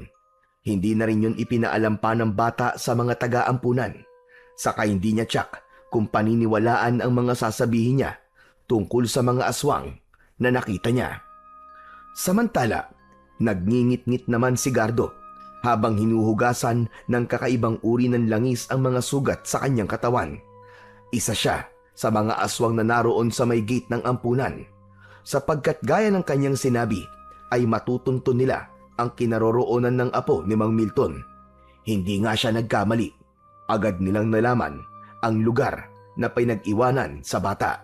Hindi na rin yun ipinaalam pa ng bata sa mga taga-ampunan. Saka hindi niya tiyak kung paniniwalaan ang mga sasabihin niya tungkol sa mga aswang na nakita niya. Samantala, nagngingit-ngit naman si Gardo habang hinuhugasan ng kakaibang uri ng langis ang mga sugat sa kanyang katawan. Isa siya sa mga aswang na naroon sa may gate ng ampunan, sapagkat gaya ng kanyang sinabi ay matutunto nila ang kinaroroonan ng apo ni Mang Milton. Hindi nga siya nagkamali. Agad nilang nalaman ang lugar na pinag-iwanan sa bata.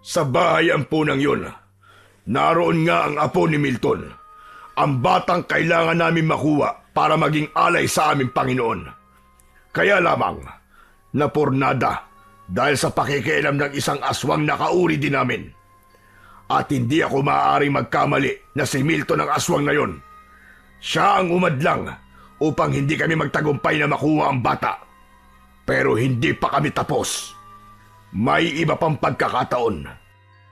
Sa bahay ampunang yun, naroon nga ang apo ni Milton. Ang batang kailangan namin makuha para maging alay sa aming Panginoon. Kaya lamang, napurnada dahil sa pakikialam ng isang aswang na kauri din namin. At hindi ako maaaring magkamali na si Milton ang aswang na yun. Siya ang umadlang upang hindi kami magtagumpay na makuha ang bata. Pero hindi pa kami tapos. May iba pang pagkakataon.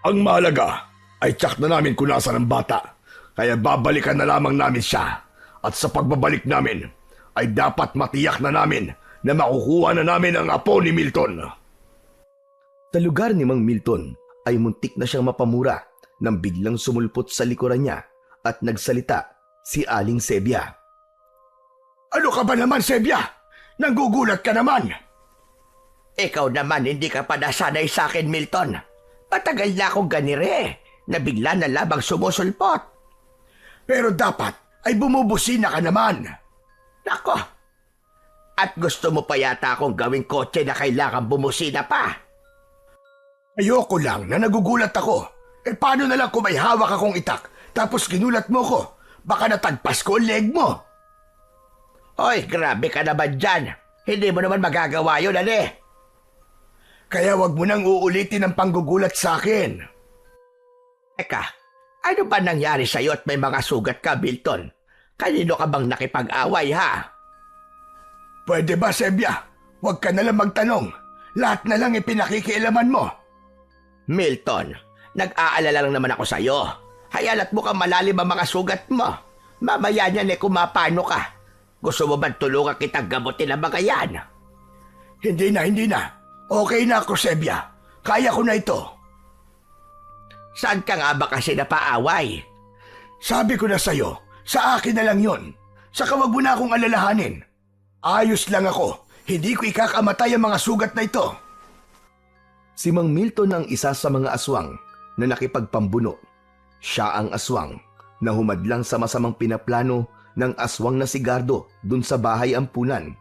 Ang mahalaga ay tsak na namin kung nasa ng bata. Kaya babalikan na lamang namin siya. At sa pagbabalik namin, ay dapat matiyak na namin na makukuha na namin ang apo ni Milton. Sa lugar ni Mang Milton ay muntik na siyang mapamura nang biglang sumulpot sa likuran niya at nagsalita si Aling Sebia. Ano ka ba naman, Sebia? Nanggugulat ka naman. Ikaw naman hindi ka pa nasanay sa akin, Milton. Matagal na akong ganire na bigla na labang sumusulpot. Pero dapat ay bumubusina ka naman. Nako! At gusto mo pa yata akong gawing kotse na kailangan bumusina pa. Ayoko lang na nagugulat ako. Paano na lang kung may hawak akong itak tapos ginulat mo ko? Baka natagpas ko ang leg mo. Hoy, grabe ka naman dyan. Hindi mo naman magagawa yun, Kaya wag mo nang uulitin ang panggugulat sa akin. Teka, ano ba nangyari sa'yo at may mga sugat ka, Milton? Kanino ka bang nakipag-away, ha? Pwede ba, Sebia? Huwag ka na lang magtanong. Lahat na lang ipinakikialaman mo. Milton, nag-aalala lang naman ako sa'yo. Hayalat mo kang malalim ang mga sugat mo. Mamaya niyan kumapano ka. Gusto mo ba tulungan kitang gamutin ang mga yan? Hindi na. Okay na ako, Sebia. Kaya ko na ito. Saan ka nga ba kasi napaaway? Sabi ko na sa'yo, sa akin na lang yon. Saka wag mo na akong alalahanin. Ayos lang ako. Hindi ko ikakamatay ang mga sugat na ito. Si Mang Milton ang isa sa mga aswang na nakipagpambuno. Siya ang aswang na humadlang sa masamang pinaplano ng aswang na si Gardo dun sa bahay ampunan.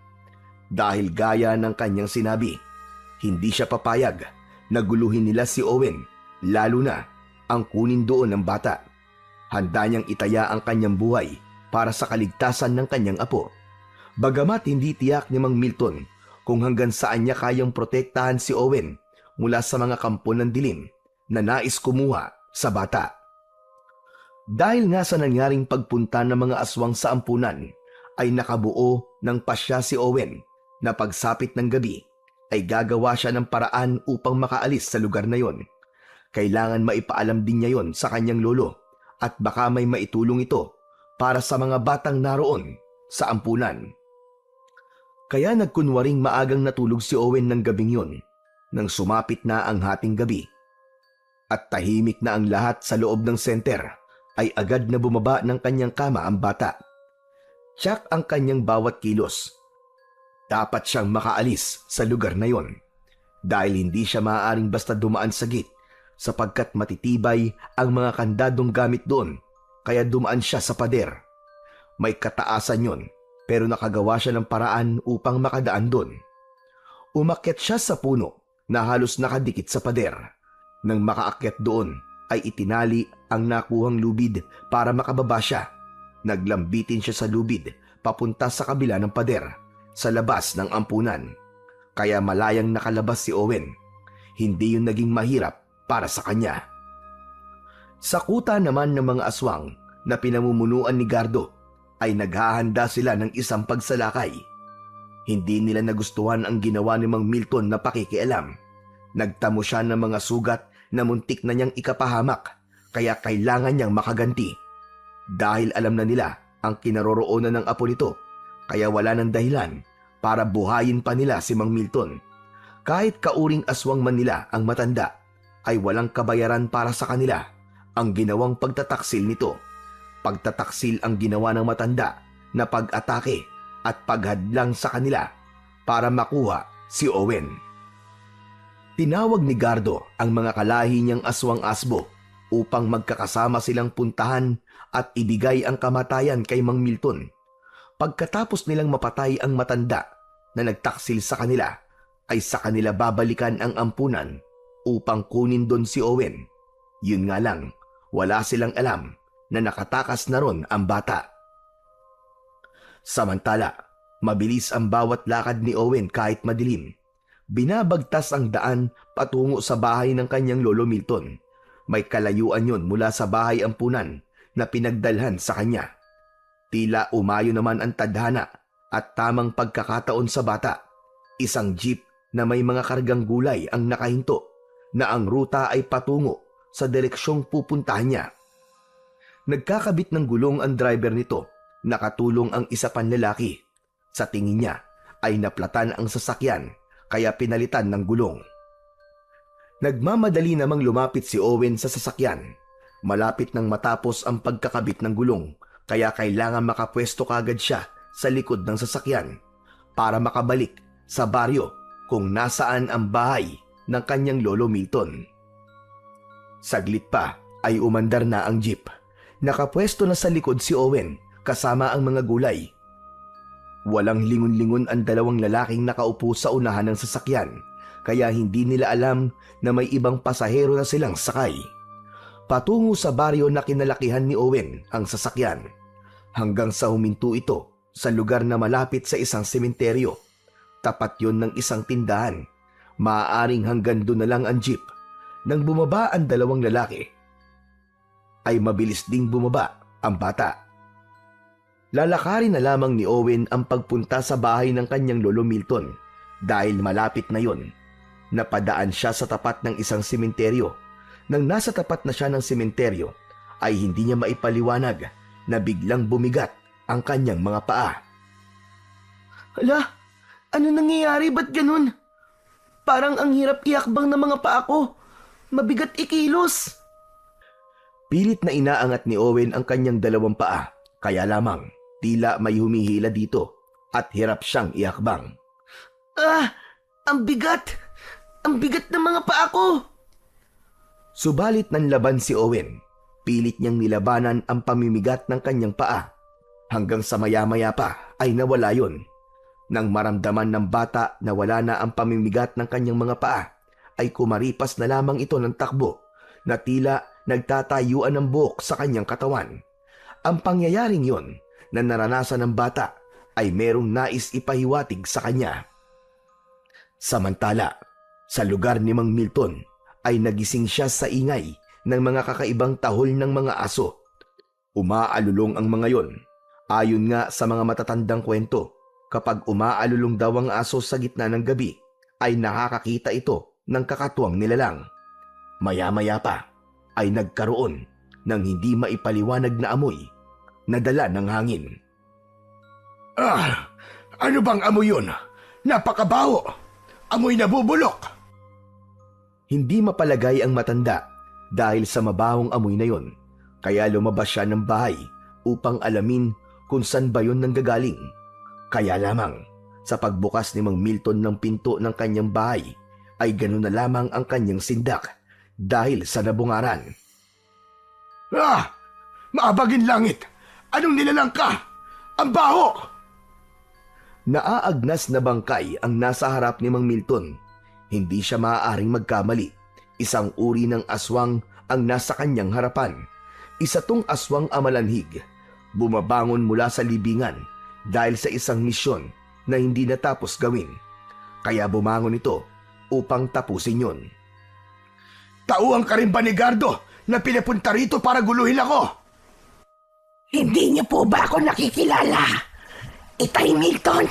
Dahil gaya ng kanyang sinabi, hindi siya papayag na guluhin nila si Owen, lalo na ang kunin doon ng bata. Handa niyang itaya ang kanyang buhay para sa kaligtasan ng kanyang apo. Bagamat hindi tiyak ni Mang Milton kung hanggang saan niya kayang protektahan si Owen mula sa mga kampo ng dilim na nais kumuha sa bata. Dahil nga sa nangyaring pagpunta ng mga aswang sa ampunan, ay nakabuo ng pasya si Owen na pagsapit ng gabi ay gagawa siya ng paraan upang makaalis sa lugar na yon. Kailangan maipaalam din niya yon sa kanyang lolo at baka may maitulong ito para sa mga batang naroon sa ampunan. Kaya nagkunwaring maagang natulog si Owen ng gabing yon nang sumapit na ang hating gabi. At tahimik na ang lahat sa loob ng senter ay agad na bumaba ng kanyang kama ang bata. Tiyak ang kanyang bawat kilos. Dapat siyang makaalis sa lugar na yon dahil hindi siya maaaring basta dumaan sa gate sapagkat matitibay ang mga kandadong gamit doon kaya dumaan siya sa pader. May kataasan yon pero nakagawa siya ng paraan upang makadaan doon. Umakyat siya sa puno na halos nakadikit sa pader. Nang makaakyat doon ay itinali ang nakuhang lubid para makababa siya. Naglambitin siya sa lubid papunta sa kabila ng pader sa labas ng ampunan. Kaya malayang nakalabas si Owen. Hindi yun naging mahirap para sa kanya. Sa kuta naman ng mga aswang na pinamumunuan ni Gardo ay naghahanda sila ng isang pagsalakay. Hindi nila nagustuhan ang ginawa ni Mang Milton na pakikialam. Nagtamo siya ng mga sugat na muntik na niyang ikapahamak kaya kailangan niyang makaganti. Dahil alam na nila ang kinaroroonan ng apo nito kaya wala ng dahilan para buhayin pa nila si Mang Milton. Kahit kauring aswang man nila ang matanda ay walang kabayaran para sa kanila ang ginawang pagtataksil nito. Pagtataksil ang ginawa ng matanda na pag-atake at paghadlang sa kanila para makuha si Owen. Tinawag ni Gardo ang mga kalahi niyang aswang asbo upang magkakasama silang puntahan at ibigay ang kamatayan kay Mang Milton. Pagkatapos nilang mapatay ang matanda na nagtaksil sa kanila, ay sa kanila babalikan ang ampunan upang kunin doon si Owen. Yun nga lang, wala silang alam na nakatakas na ron ang bata. Samantala, mabilis ang bawat lakad ni Owen kahit madilim. Binabagtas ang daan patungo sa bahay ng kanyang lolo Milton. May kalayuan yon mula sa bahay ampunan na pinagdalhan sa kanya. Tila umayo naman ang tadhana at tamang pagkakataon sa bata. Isang jeep na may mga kargang gulay ang nakahinto na ang ruta ay patungo sa direksyong pupuntahan niya. Nagkakabit ng gulong ang driver nito, nakatulong ang isa pang lalaki. Sa tingin niya ay naplatan ang sasakyan kaya pinalitan ng gulong. Nagmamadali namang lumapit si Owen sa sasakyan. Malapit nang matapos ang pagkakabit ng gulong kaya kailangan makapwesto kagad siya sa likod ng sasakyan para makabalik sa baryo kung nasaan ang bahay ng kanyang lolo Milton. Saglit pa ay umandar na ang jeep. Nakapwesto na sa likod si Owen kasama ang mga gulay. Walang lingon-lingon ang dalawang lalaking nakaupo sa unahan ng sasakyan kaya hindi nila alam na may ibang pasahero na silang sakay. Patungo sa baryo na kinalakihan ni Owen ang sasakyan hanggang sa huminto ito sa lugar na malapit sa isang sementeryo. Tapat yon ng isang tindahan. Maaaring hanggang doon na lang ang jeep. Nang bumaba ang dalawang lalaki, ay mabilis ding bumaba ang bata. Lalakarin na lamang ni Owen ang pagpunta sa bahay ng kanyang lolo Milton dahil malapit na yon. Napadaan siya sa tapat ng isang sementeryo. Nang nasa tapat na siya ng sementeryo, ay hindi niya maipaliwanag na biglang bumigat ang kanyang mga paa. Hala, ano nangyayari? Ba't ganun? Parang ang hirap iakbang ng mga paa ko. Mabigat ikilos. Pilit na inaangat ni Owen ang kanyang dalawang paa, kaya lamang tila may humihila dito at hirap siyang iakbang. Ang bigat! Ang bigat ng mga paa ko! Subalit nanlaban si Owen. Pilit niyang nilabanan ang pamimigat ng kanyang paa. Hanggang sa maya-maya pa ay nawala yon. Nang maramdaman ng bata na wala na ang pamimigat ng kanyang mga paa, ay kumaripas na lamang ito ng takbo na tila nagtatayuan ng buhok sa kanyang katawan. Ang pangyayaring yon na naranasan ng bata ay merong nais ipahiwatig sa kanya. Samantala, sa lugar ni Mang Milton ay nagising siya sa ingay ng mga kakaibang tahol ng mga aso. Umaalulong ang mga yon. Ayon nga sa mga matatandang kwento, kapag umaalulong daw ang aso sa gitna ng gabi, ay nakakakita ito ng kakatuwang nilalang. Maya-maya pa ay nagkaroon ng hindi maipaliwanag na amoy na dala ng hangin. Ano bang amoy yun? Napakabaho! Amoy nabubulok! Hindi mapalagay ang matanda dahil sa mabahong amoy na yon, kaya lumabas siya ng bahay upang alamin kung saan ba yun nanggagaling. Kaya lamang sa pagbukas ni Mang Milton ng pinto ng kanyang bahay, ay ganun na lamang ang kanyang sindak dahil sa nabungaran. Maabagin langit! Anong nilalang ka? Ang baho! Naaagnas na bangkay ang nasa harap ni Mang Milton. Hindi siya maaaring magkamali. Isang uri ng aswang ang nasa kanyang harapan. Isa tong aswang amalanhig. Bumabangon mula sa libingan dahil sa isang misyon na hindi natapos gawin. Kaya bumangon ito upang tapusin yun. Tauhan ka rin ba ni Gardo na pinapunta rito para guluhin ako? Hindi niyo po ba ako nakikilala? Itay Milton!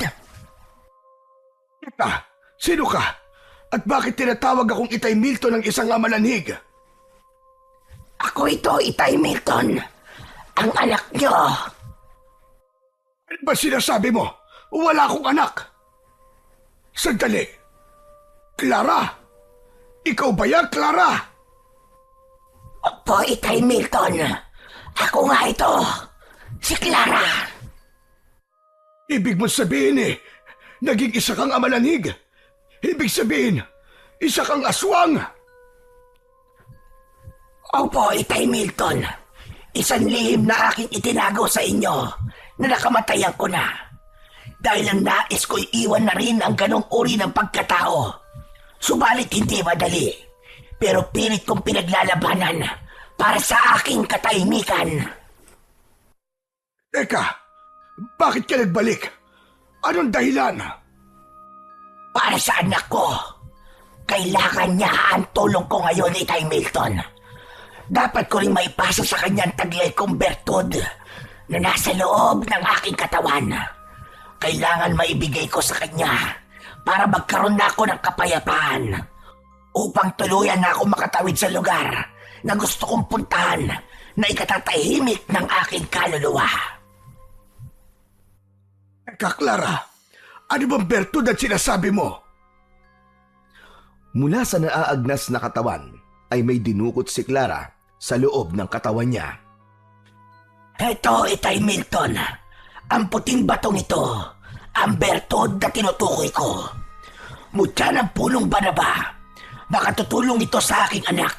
Sino ka? At bakit tinatawag akong Itay Milton ng isang amalanhig? Ako ito, Itay Milton. Ang anak niyo. Ano ba sinasabi mo? Wala akong anak. Sandali. Clara! Ikaw ba yan, Clara? Opo, Itay Milton. Ako nga ito. Si Clara. Ibig mo sabihin naging isa kang amalanhig. Ibig sabihin, isa kang aswang. Opo, Itay Milton. Isang lihim na aking itinago sa inyo na nakamatayan ko na. Dahil ang nais ko'y iwan na rin ang ganong uri ng pagkatao. Subalit hindi madali, pero pilit kong pinaglalabanan para sa aking katahimikan. Teka, bakit ka nagbalik? Anong dahilan? Para sa anak ko. Kailangan niya ang tulong ko ngayon, Itay Milton. Dapat ko rin maipasa sa kanyang taglay kong bertud na nasa loob ng aking katawan. Kailangan maibigay ko sa kanya para magkaroon na ako ng kapayapaan upang tuluyan na ako makatawid sa lugar na gusto kong puntahan na ikatatahimik ng aking kaluluwa. Eka, Clara, ano bang bertud ang sinasabi mo? Mula sa naaagnas na katawan ay may dinukot si Clara sa loob ng katawan niya. Ito, Itay Milton. Ang puting batong ito, ang bertod na tinutukoy ko. Mutya ng punong banaba. Makatutulong ito sa aking anak,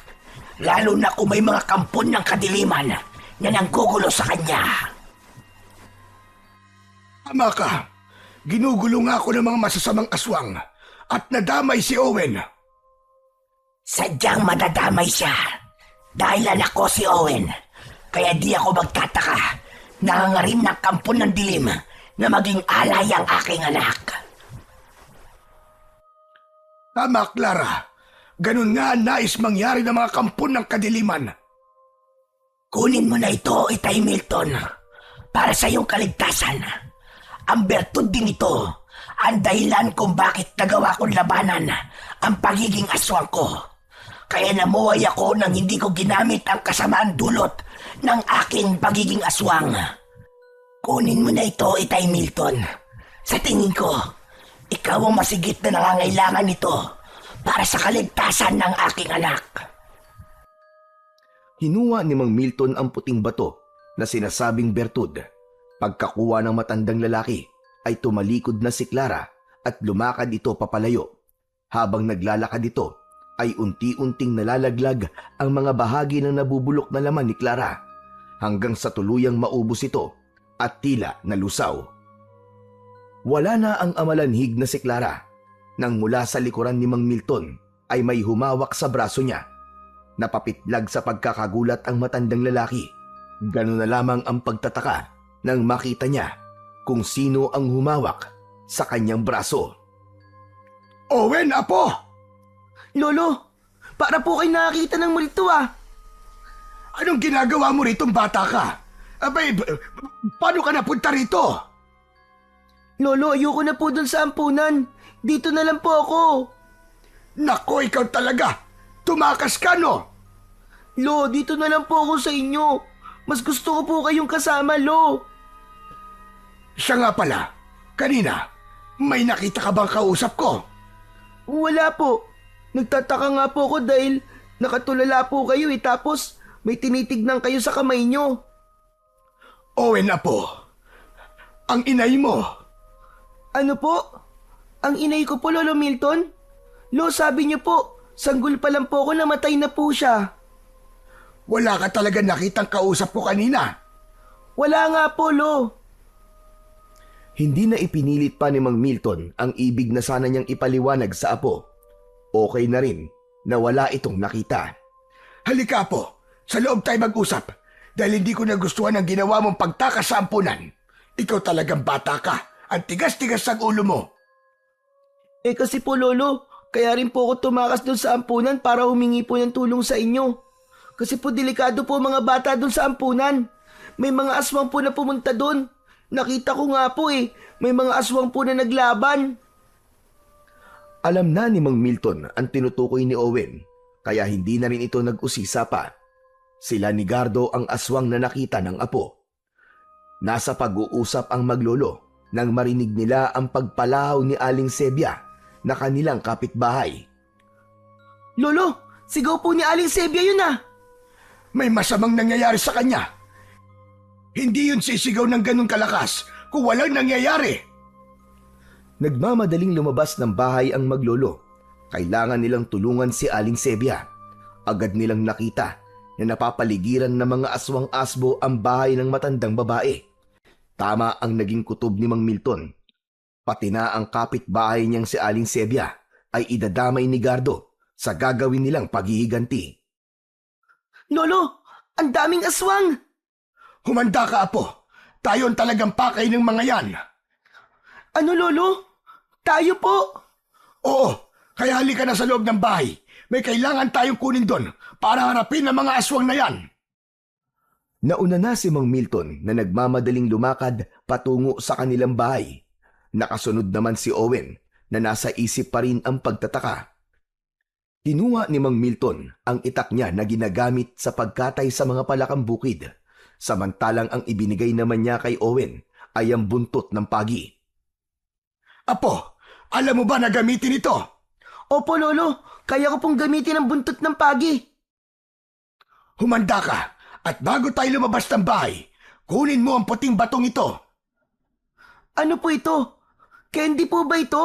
lalo na kung may mga kampon ng kadiliman na nanggugulo sa kanya. Tama ka. Ginugulo nga ako ng mga masasamang aswang at nadamay si Owen. Sadyang madadamay siya dahil anak ko si Owen. Kaya di ako magtataka. Nangangarim ng kampon ng dilim na maging alay ang aking anak. Tama, Clara. Ganun nga ang nais mangyari ng mga kampon ng kadiliman. Kunin mo na ito, Itay Milton, para sa iyong kaligtasan. Ang bertud din ito, ang dahilan kung bakit nagawa kong labanan ang pagiging aswang ko. Kaya namuhay ako nang hindi ko ginamit ang kasamaan dulot ng aking pagiging aswang. Kunin mo na ito, Itay Milton. Sa tingin ko, ikaw ang masigit na nangangailangan nito para sa kaligtasan ng aking anak. Hinuha ni Mang Milton ang puting bato na sinasabing bertud. Pagkakuha ng matandang lalaki ay tumalikod na si Clara at lumakad ito papalayo. Habang naglalakad ito ay unti-unting nalalaglag ang mga bahagi ng nabubulok na laman ni Clara hanggang sa tuluyang maubos ito at tila nalusaw. Wala na ang amalanhig na si Clara nang mula sa likuran ni Mang Milton ay may humawak sa braso niya. Napapitlag sa pagkakagulat ang matandang lalaki. Ganun na lamang ang pagtataka nang makita niya kung sino ang humawak sa kanyang braso. Owen, apo! Lolo, para po kayo nakakita ng multo ah. Anong ginagawa mo rito, bata ka? Abay, paano ka napunta rito? Lolo, ayoko na po dun sa ampunan. Dito na lang po ako. Nako, ikaw talaga! Tumakas ka, no? Lo, dito na lang po ako sa inyo. Mas gusto ko po kayong kasama, Lo. Siya nga pala, kanina, may nakita ka bang kausap ko? Wala po. Nagtataka nga po ako dahil nakatulala po kayo tapos may tinitignan kayo sa kamay nyo. Owen, apo, ang inay mo. Ano po? Ang inay ko po, Lolo Milton? Lo, sabi niyo po, sanggol pa lang po ako, namatay na po siya. Wala ka talaga nakitang kausap ko kanina. Wala nga po, Lo. Hindi na ipinilit pa ni Mang Milton ang ibig na sana niyang ipaliwanag sa apo. Okay na rin na wala itong nakita. Halika, apo, sa loob tayo mag-usap dahil hindi ko nagustuhan ang ginawa mong pagtakas sa ampunan. Ikaw talagang bata ka. Ang tigas-tigas ang ulo mo. Kasi po, Lolo, kaya rin po ako tumakas doon sa ampunan para humingi po ng tulong sa inyo. Kasi po delikado po mga bata doon sa ampunan. May mga aswang po na pumunta doon. Nakita ko nga po may mga aswang po na naglaban. Alam na ni Mang Milton ang tinutukoy ni Owen, kaya hindi na rin ito nag-usisa pa. Sila ni Gardo ang aswang na nakita ng apo. Nasa pag-uusap ang maglolo nang marinig nila ang pagpalahaw ni Aling Sebia na kanilang kapitbahay. Lolo, sigaw po ni Aling Sebia yun ah. May masamang nangyayari sa kanya. Hindi yun sisigaw ng ganun kalakas kung walang nangyayari. Nagmamadaling lumabas ng bahay ang maglolo. Kailangan nilang tulungan si Aling Sebia. Agad nilang nakita na napapaligiran ng mga aswang-asbo ang bahay ng matandang babae. Tama ang naging kutob ni Mang Milton. Pati na ang kapitbahay niyang si Aling Sebia ay idadamay ni Gardo sa gagawin nilang paghihiganti. Lolo, ang daming aswang. Humanda ka, apo. Tayo ang talagang pakay ng mga yan. Ano, Lolo? Tayo po. Oo, kaya halika na sa loob ng bahay. May kailangan tayong kunin doon para harapin ang mga aswang na yan. Nauna na si Mang Milton na nagmamadaling lumakad patungo sa kanilang bahay. Nakasunod naman si Owen na nasa isip pa rin ang pagtataka. Kinuha ni Mang Milton ang itak niya na ginagamit sa pagkatay sa mga palakang bukid, samantalang ang ibinigay naman niya kay Owen ay ang buntot ng pagi. Apo, alam mo ba na gamitin ito? Opo, Lolo. Kaya ko pong gamitin ang buntot ng pagi. Humanda ka at bago tayo lumabas ng bahay, kunin mo ang puting batong ito. Ano po ito? Candy po ba ito?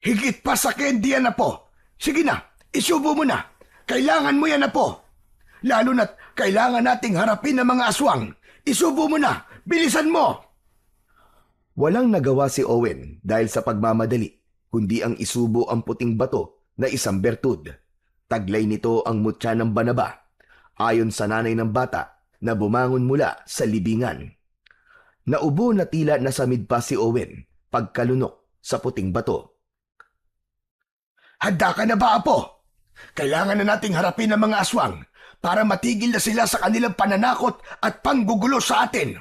Higit pa sa candy yan, Apo. Sige na, isubo mo na. Kailangan mo yan, Apo. Lalo na't kailangan nating harapin ang mga aswang. Isubo mo na, bilisan mo. Walang nagawa si Owen dahil sa pagmamadali, kundi ang isubo ang puting bato na isang bertud. Taglay nito ang mutya ng Banaba, ayon sa nanay ng bata na bumangon mula sa libingan. Naubo na tila nasamid pa si Owen pagkalunok sa puting bato. Handa ka na ba, Apo? Kailangan na nating harapin ang mga aswang para matigil na sila sa kanilang pananakot at panggugulo sa atin.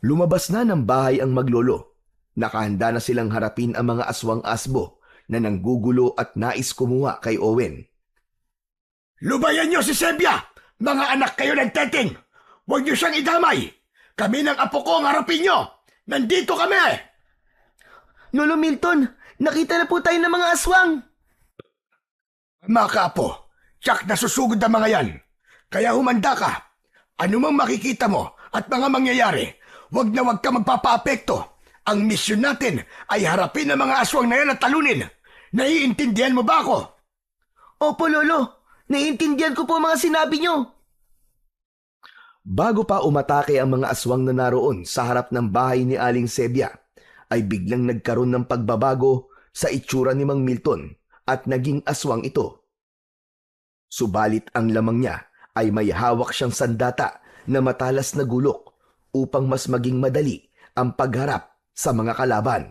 Lumabas na ng bahay ang maglolo. Nakahanda na silang harapin ang mga aswang asbo na nanggugulo at nais kumuha kay Owen. Lubayan niyo si Sebia! Mga anak kayo ng Teting! Huwag niyo siyang idamay! Kami ng apo ko ang harapin niyo! Nandito kami! Lolo Milton, nakita na po tayo ng mga aswang. Mga kaapo, tsak nasusugod ang mga yan. Kaya humanda ka. Ano mang makikita mo at mga mangyayari, huwag na huwag ka magpapaapekto. Ang misyon natin ay harapin ang mga aswang na yan at talunin. Naiintindihan mo ba ako? Opo, Lolo. Naiintindihan ko po ang mga sinabi niyo. Bago pa umatake ang mga aswang na naroon sa harap ng bahay ni Aling Sebia, ay biglang nagkaroon ng pagbabago sa itsura ni Mang Milton at naging aswang ito. Subalit ang lamang niya ay may hawak siyang sandata na matalas na gulok upang mas maging madali ang pagharap sa mga kalaban.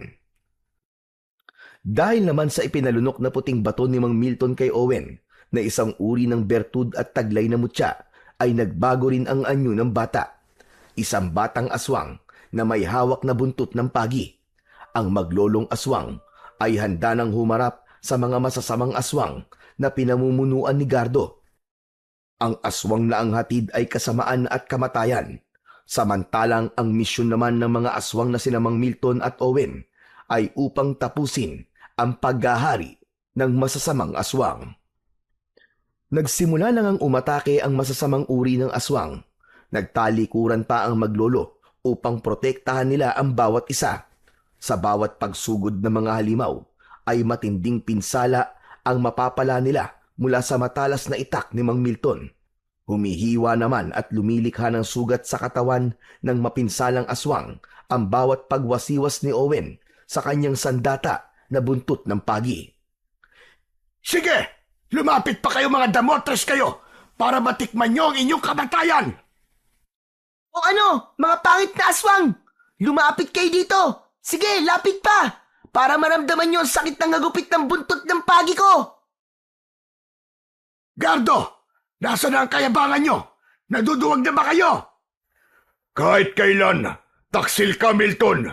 Dahil naman sa ipinalunok na puting bato ni Mang Milton kay Owen na isang uri ng bertud at taglay na mutya, ay nagbago rin ang anyo ng bata. Isang batang aswang na may hawak na buntot ng pagi. Ang maglolong aswang ay handa nang humarap sa mga masasamang aswang na pinamumunuan ni Gardo. Ang aswang na ang hatid ay kasamaan at kamatayan, samantalang ang misyon naman ng mga aswang na sina Mang Milton at Owen ay upang tapusin ang paghahari ng masasamang aswang. Nagsimula na ngang umatake ang masasamang uri ng aswang. Nagtalikuran pa ang maglolo upang protektahan nila ang bawat isa. Sa bawat pagsugod ng mga halimaw ay matinding pinsala ang mapapala nila mula sa matalas na itak ni Mang Milton. Humihiwa naman at lumilikha ng sugat sa katawan ng mapinsalang aswang ang bawat pagwasiwas ni Owen sa kanyang sandata na buntot ng pagi. Sige! Lumapit pa kayo mga damotres kayo para matikman niyo ang inyong kamatayan! O ano, mga pangit na aswang! Lumapit kayo dito! Sige, lapit pa! Para maramdaman niyo ang sakit ng hagupit ng buntot ng pagi ko! Gardo! Nasa na ang kayabangan niyo? Naduduwag na ba kayo? Kahit kailan, taksil ka, Milton.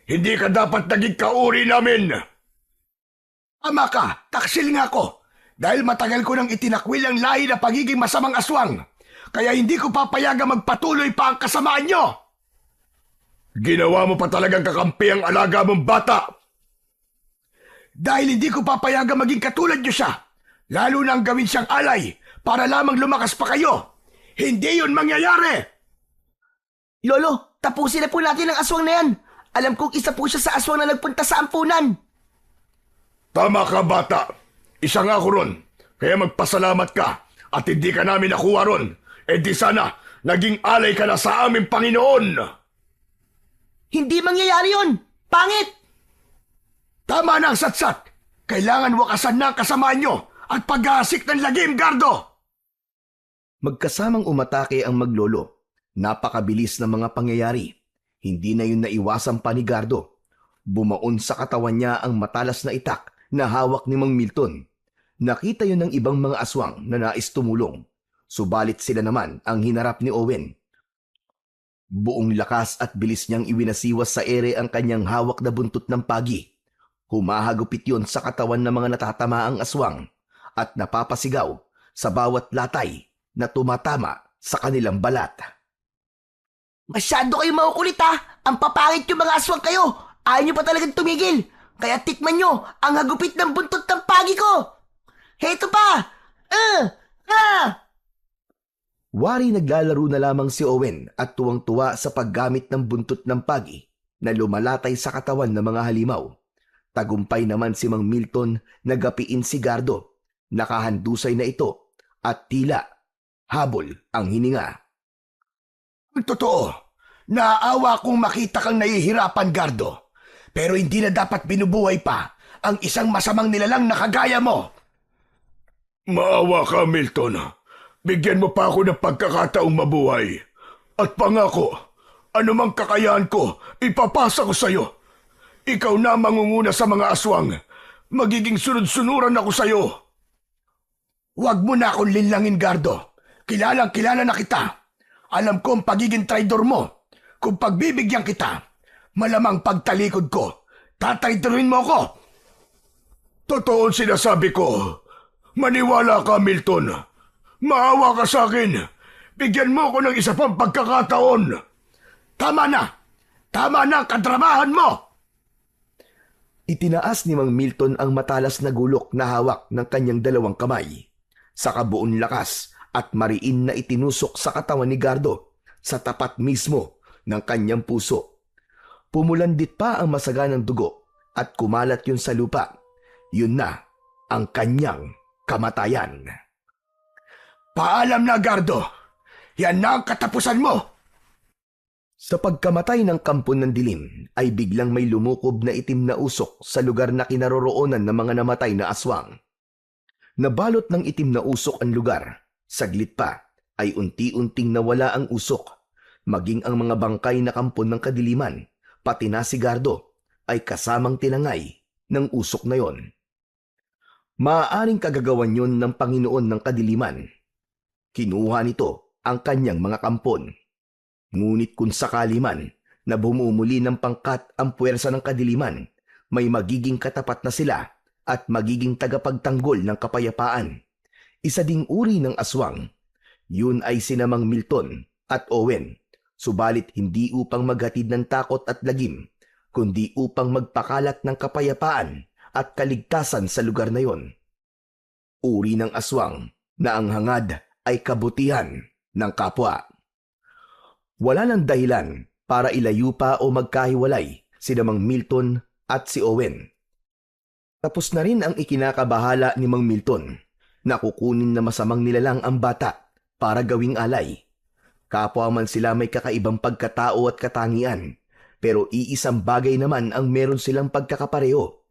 Hindi ka dapat naging kauri namin. Ama ka, taksil nga ako. Dahil matagal ko nang itinakwil ang lahi na pagiging masamang aswang. Kaya hindi ko papayagang magpatuloy pa ang kasamaan niyo. Ginawa mo pa talagang kakampi ang alaga mong bata. Dahil hindi ko papayagang maging katulad niyo siya. Lalo nang gawin siyang alay para lamang lumakas pa kayo. Hindi yun mangyayari. Lolo, tapusin na po natin ang aswang na yan. Alam kong isa po siya sa aswang na nagpunta sa ampunan. Tama ka, bata. Isa nga ako ron. Kaya magpasalamat ka at hindi ka namin nakuha ron. E di sana naging alay ka na sa aming Panginoon. Hindi mangyayari yun. Pangit! Tama na ang satsat. Kailangan wakasan na ang kasamaan nyo at paghahasik ng lagim, Gardo. Magkasamang umatake ang maglolo. Napakabilis ng mga pangyayari. Hindi na yun naiwasan pa ni Gardo. Bumaon sa katawan niya ang matalas na itak na hawak ni Mang Milton. Nakita yun ng ibang mga aswang na nais tumulong. Subalit sila naman ang hinarap ni Owen. Buong lakas at bilis niyang iwinasiwas sa ere ang kanyang hawak na buntot ng pagi. Humahagupit yon sa katawan ng mga natatamaang aswang at napapasigaw sa bawat latay na tumatama sa kanilang balat. Masyado kayo makukulit ha! Ang papangit yung mga aswang kayo! Ayaw nyo pa talagang tumigil! Kaya tikman nyo ang hagupit ng buntot ng pagi ko! Heto pa! Wari naglalaro na lamang si Owen at tuwang-tuwa sa paggamit ng buntot ng pagi na lumalatay sa katawan ng mga halimaw. Tagumpay naman si Mang Milton na gapiin si Gardo. Nakahandusay na ito at tila habol ang hininga. Ang totoo, naaawa kong makita kang nahihirapan, Gardo. Pero hindi na dapat binubuhay pa ang isang masamang nilalang na kagaya mo. Maawa ka, Milton. Bigyan mo pa ako ng pagkakataong mabuhay. At pangako, anumang kakayahan ko, ipapasa ko sa'yo. Ikaw na mangunguna sa mga aswang. Magiging sunod-sunuran ako sa'yo. Huwag mo na akong linlangin, Gardo. Kilalang-kilala na kita. Alam ko ang pagiging traidor mo. Kung pagbibigyan kita, malamang pagtalikod ko, tatraidorin mo ako. Totoo ang sinasabi ko. Maniwala ka, Milton. Maawa ka sa akin. Bigyan mo ko ng isa pang pagkakataon. Tama na! Tama na ang kadramahan mo! Itinaas ni Mang Milton ang matalas na gulok na hawak ng kanyang dalawang kamay. Sa kabuon lakas at mariin na itinusok sa katawan ni Gardo sa tapat mismo ng kanyang puso. Pumulandit pa ang masaganang dugo at kumalat yun sa lupa. Yun na ang kanyang kamatayan. Paalam na, Gardo. Yan na ang katapusan mo. Sa pagkamatay ng kampon ng dilim ay biglang may lumukob na itim na usok sa lugar na kinaroroonan ng mga namatay na aswang. Nabalot ng itim na usok ang lugar. Saglit pa ay unti-unting nawala ang usok. Maging ang mga bangkay na kampon ng kadiliman, pati na si Gardo, ay kasamang tinangay ng usok na yon. Maaaring kagagawan yon ng Panginoon ng kadiliman. Kinuha nito ang kanyang mga kampon. Ngunit kung sakali man na bumumuli ng pangkat ang puwersa ng kadiliman, may magiging katapat na sila at magiging tagapagtanggol ng kapayapaan. Isa ding uri ng aswang. Yun ay sina Mang Milton at Owen, subalit hindi upang maghatid ng takot at lagim, kundi upang magpakalat ng kapayapaan at kaligtasan sa lugar na yon. Uri ng aswang na ang hangad ay kabutihan ng kapwa. Wala nang dahilan para ilayo pa o magkahiwalay sina Mang Milton at si Owen. Tapos na rin ang ikinakabahala ni Mang Milton na kukunin na masamang nilalang ang bata para gawing alay. Kapwa man sila may kakaibang pagkatao at katangian, pero iisang bagay naman ang meron silang pagkakapareho.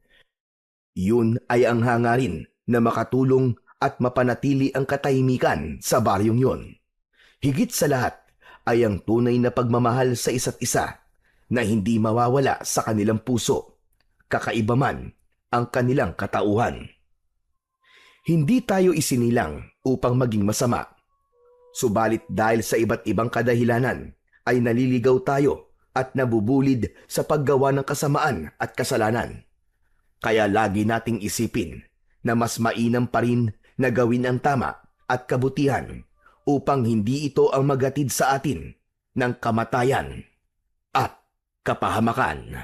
Yun ay ang hangarin na makatulong at mapanatili ang katahimikan sa baryong yon. Higit sa lahat ay ang tunay na pagmamahal sa isa't isa na hindi mawawala sa kanilang puso, kakaiba man ang kanilang katauhan. Hindi tayo isinilang upang maging masama. Subalit dahil sa iba't ibang kadahilanan ay naliligaw tayo at nabubulid sa paggawa ng kasamaan at kasalanan. Kaya lagi nating isipin na mas mainam pa rin na gawin ang tama at kabutihan upang hindi ito ang maghatid sa atin ng kamatayan at kapahamakan.